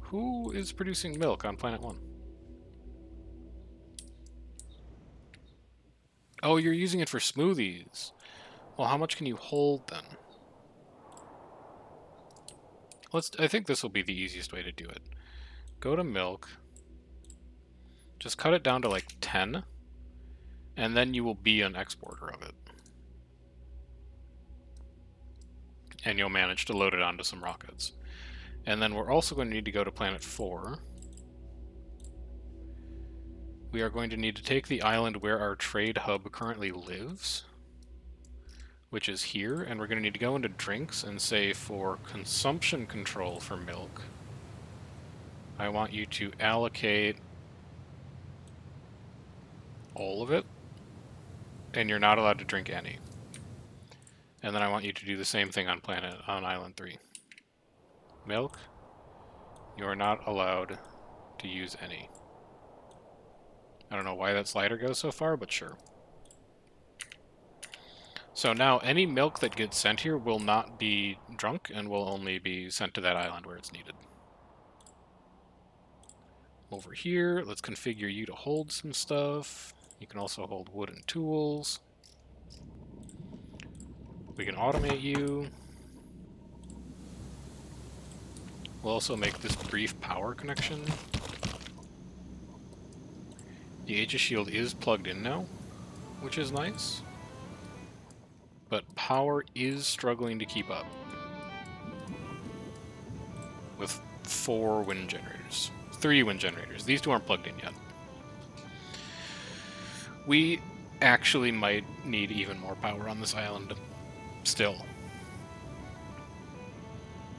Who is producing milk on Planet 1? Oh, you're using it for smoothies. Well, how much can you hold then? I think this will be the easiest way to do it. Go to milk. Just cut it down to like 10. And then you will be an exporter of it. And you'll manage to load it onto some rockets. And then we're also going to need to go to Planet 4. We are going to need to take the island where our trade hub currently lives, which is here, and we're going to need to go into drinks and say for consumption control for milk, I want you to allocate all of it, and you're not allowed to drink any. And then I want you to do the same thing on Island 3. Milk, you are not allowed to use any. I don't know why that slider goes so far, but sure. So now any milk that gets sent here will not be drunk and will only be sent to that island where it's needed. Over here, let's configure you to hold some stuff. You can also hold wooden tools. We can automate you. We'll also make this brief power connection. The Aegis shield is plugged in now, which is nice. But power is struggling to keep up with 4 wind generators. 3 wind generators. These 2 aren't plugged in yet. We actually might need even more power on this island still.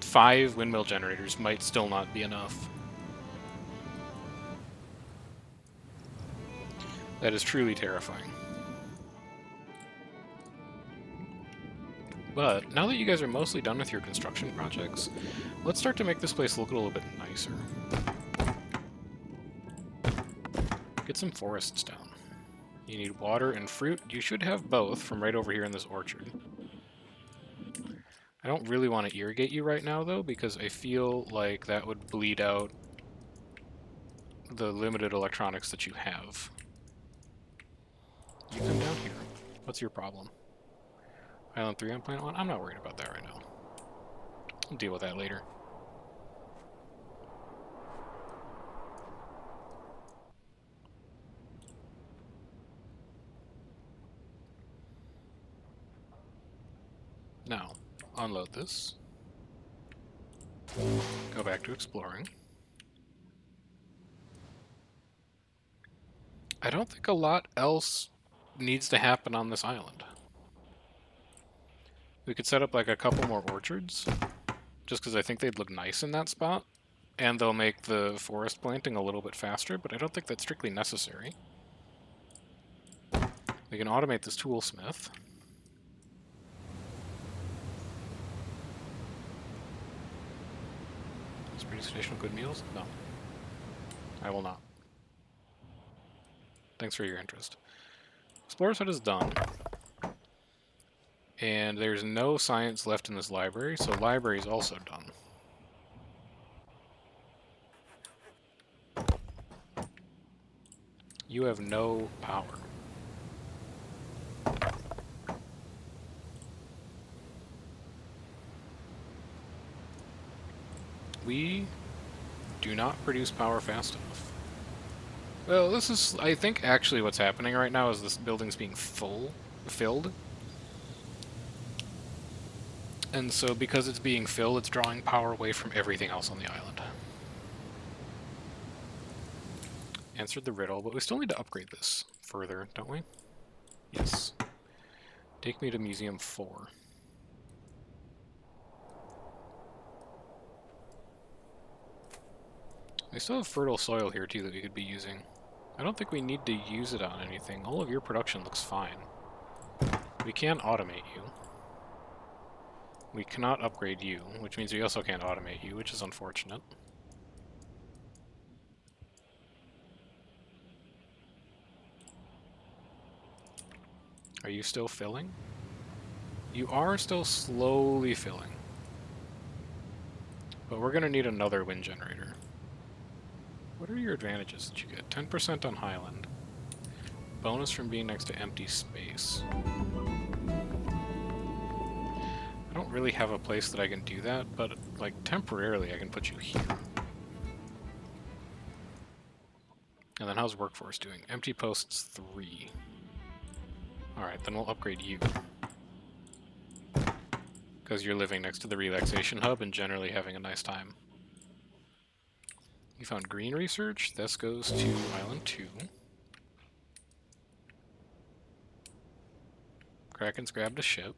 5 windmill generators might still not be enough. That is truly terrifying. But now that you guys are mostly done with your construction projects, let's start to make this place look a little bit nicer. Get some forests down. You need water and fruit. You should have both from right over here in this orchard. I don't really want to irrigate you right now, though, because I feel like that would bleed out the limited electronics that you have. You come down here. What's your problem? Island 3 on Planet 1? I'm not worried about that right now. I'll deal with that later. Now, unload this. Go back to exploring. I don't think a lot else needs to happen on this island. We could set up like a couple more orchards, just because I think they'd look nice in that spot, and they'll make the forest planting a little bit faster, but I don't think that's strictly necessary. We can automate this toolsmith. Let's produce additional good meals? No. I will not. Thanks for your interest. Explorer's Hut is done. And there's no science left in this library, so library is also done. You have no power. We do not produce power fast enough. Well, this is, I think, actually what's happening right now is this building's being filled. And so because it's being filled, it's drawing power away from everything else on the island. Answered the riddle, but we still need to upgrade this further, don't we? Yes. Take me to Museum 4. We still have fertile soil here too that we could be using. I don't think we need to use it on anything. All of your production looks fine. We can automate you. We cannot upgrade you, which means we also can't automate you, which is unfortunate. Are you still filling? You are still slowly filling. But we're going to need another wind generator. What are your advantages that you get? 10% on Highland. Bonus from being next to empty space. I don't really have a place that I can do that, but like temporarily I can put you here. And then how's workforce doing? Empty posts 3. Alright, then we'll upgrade you. Because you're living next to the relaxation hub and generally having a nice time. You found green research. This goes to Island 2. Kraken's grabbed a ship.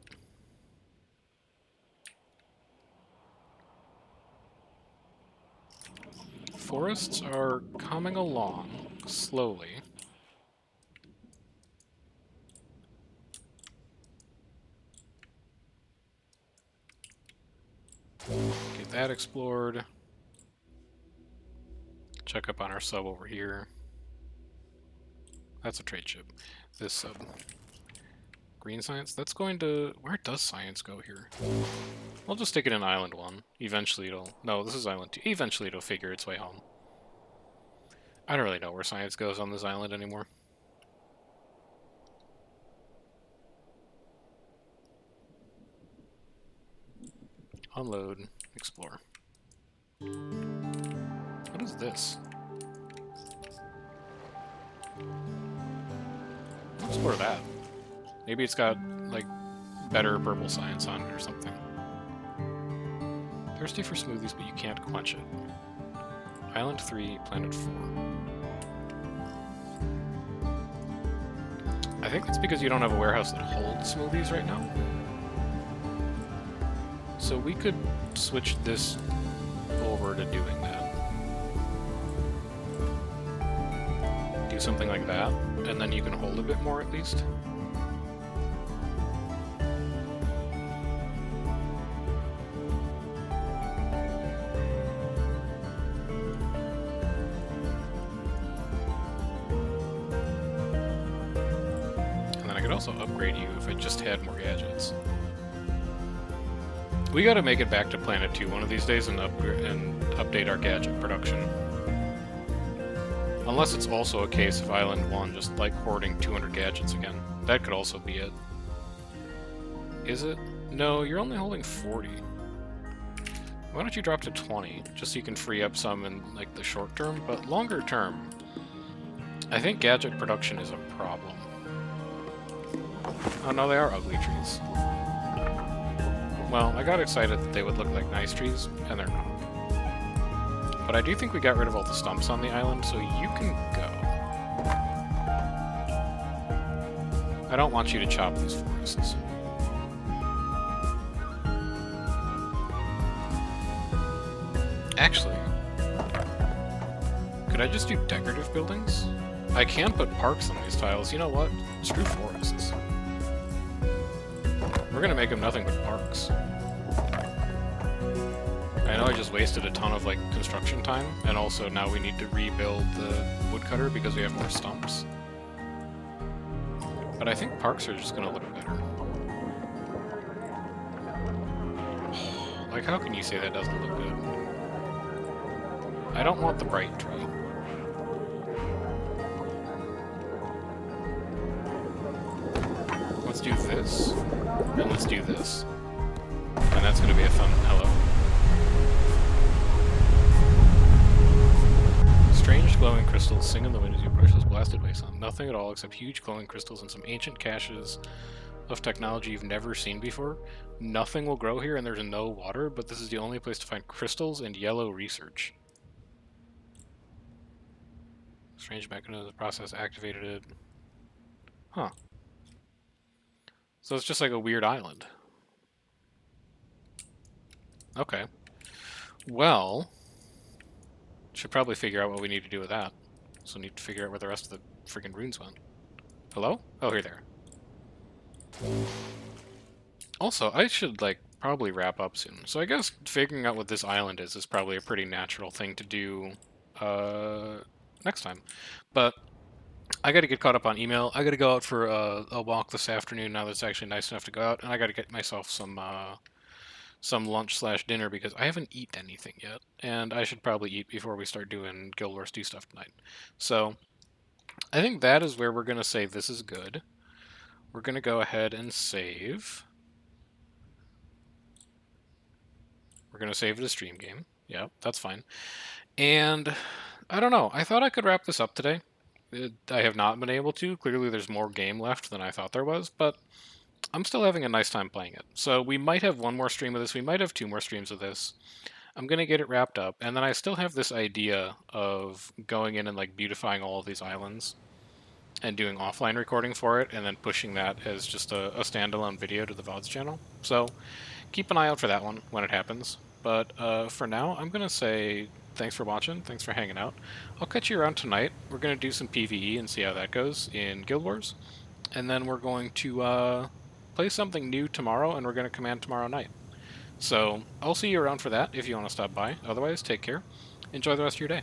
Forests are coming along slowly. Get that explored. Check up on our sub over here. That's a trade ship. This sub. Green science? That's going to... Where does science go here? I'll just stick it in Island 1. Eventually it'll... No, this is Island 2. Eventually it'll figure its way home. I don't really know where science goes on this island anymore. Unload. Explore. What is this? I'll explore that. Maybe it's got, like, better purple science on it or something. Thirsty for smoothies, but you can't quench it. Island 3, Planet 4. I think it's because you don't have a warehouse that holds smoothies right now. So we could switch this over to doing that. Do something like that, and then you can hold a bit more at least. Also upgrade you if I just had more gadgets. We gotta make it back to Planet 2 one of these days and update our gadget production. Unless it's also a case of Island 1 just like hoarding 200 gadgets again. That could also be it. Is it? No, you're only holding 40. Why don't you drop to 20, just so you can free up some in like the short term, but longer term, I think gadget production is a problem. Oh no, they are ugly trees. Well, I got excited that they would look like nice trees, and they're not. But I do think we got rid of all the stumps on the island, so you can go. I don't want you to chop these forests. Actually, could I just do decorative buildings? I can put parks on these tiles. You know what? Screw forests. We're gonna make them nothing but parks. I know I just wasted a ton of like construction time, and also now we need to rebuild the woodcutter because we have more stumps. But I think parks are just gonna look better. Like, how can you say that doesn't look good? I don't want the bright tree. Let's do this, and let's do this. And that's gonna be a fun hello. Strange glowing crystals sing in the wind as you approach this blasted wasteland. Nothing at all except huge glowing crystals and some ancient caches of technology you've never seen before. Nothing will grow here and there's no water, but this is the only place to find crystals and yellow research. Strange mechanism, the process activated it. Huh. So it's just like a weird island. Okay. Well, Should probably figure out what we need to do with that. So need to figure out where the rest of the freaking runes went. Hello? Oh, here they are. Also, I should, like, probably wrap up soon. So I guess figuring out what this island is probably a pretty natural thing to do next time. But I got to get caught up on email. I got to go out for a walk this afternoon now that it's actually nice enough to go out, and I got to get myself some lunch slash dinner because I haven't eaten anything yet, and I should probably eat before we start doing Guild Wars 2 stuff tonight. So I think that is where we're gonna say this is good. We're gonna go ahead and save. We're gonna save it as stream game. Yeah, that's fine. And I don't know. I thought I could wrap this up today. I have not been able to. Clearly, there's more game left than I thought there was, but I'm still having a nice time playing it. So we might have one more stream of this. We might have two more streams of this. I'm gonna get it wrapped up, and then I still have this idea of going in and like beautifying all of these islands and doing offline recording for it, and then pushing that as just a standalone video to the VODs channel. So keep an eye out for that one when it happens. But for now, I'm gonna say thanks for watching, thanks for hanging out. I'll catch you around tonight. We're gonna do some PvE and see how that goes in Guild Wars, and then we're going to play something new tomorrow, and we're gonna command tomorrow night. So I'll see you around for that if you want to stop by. Otherwise, take care. Enjoy the rest of your day.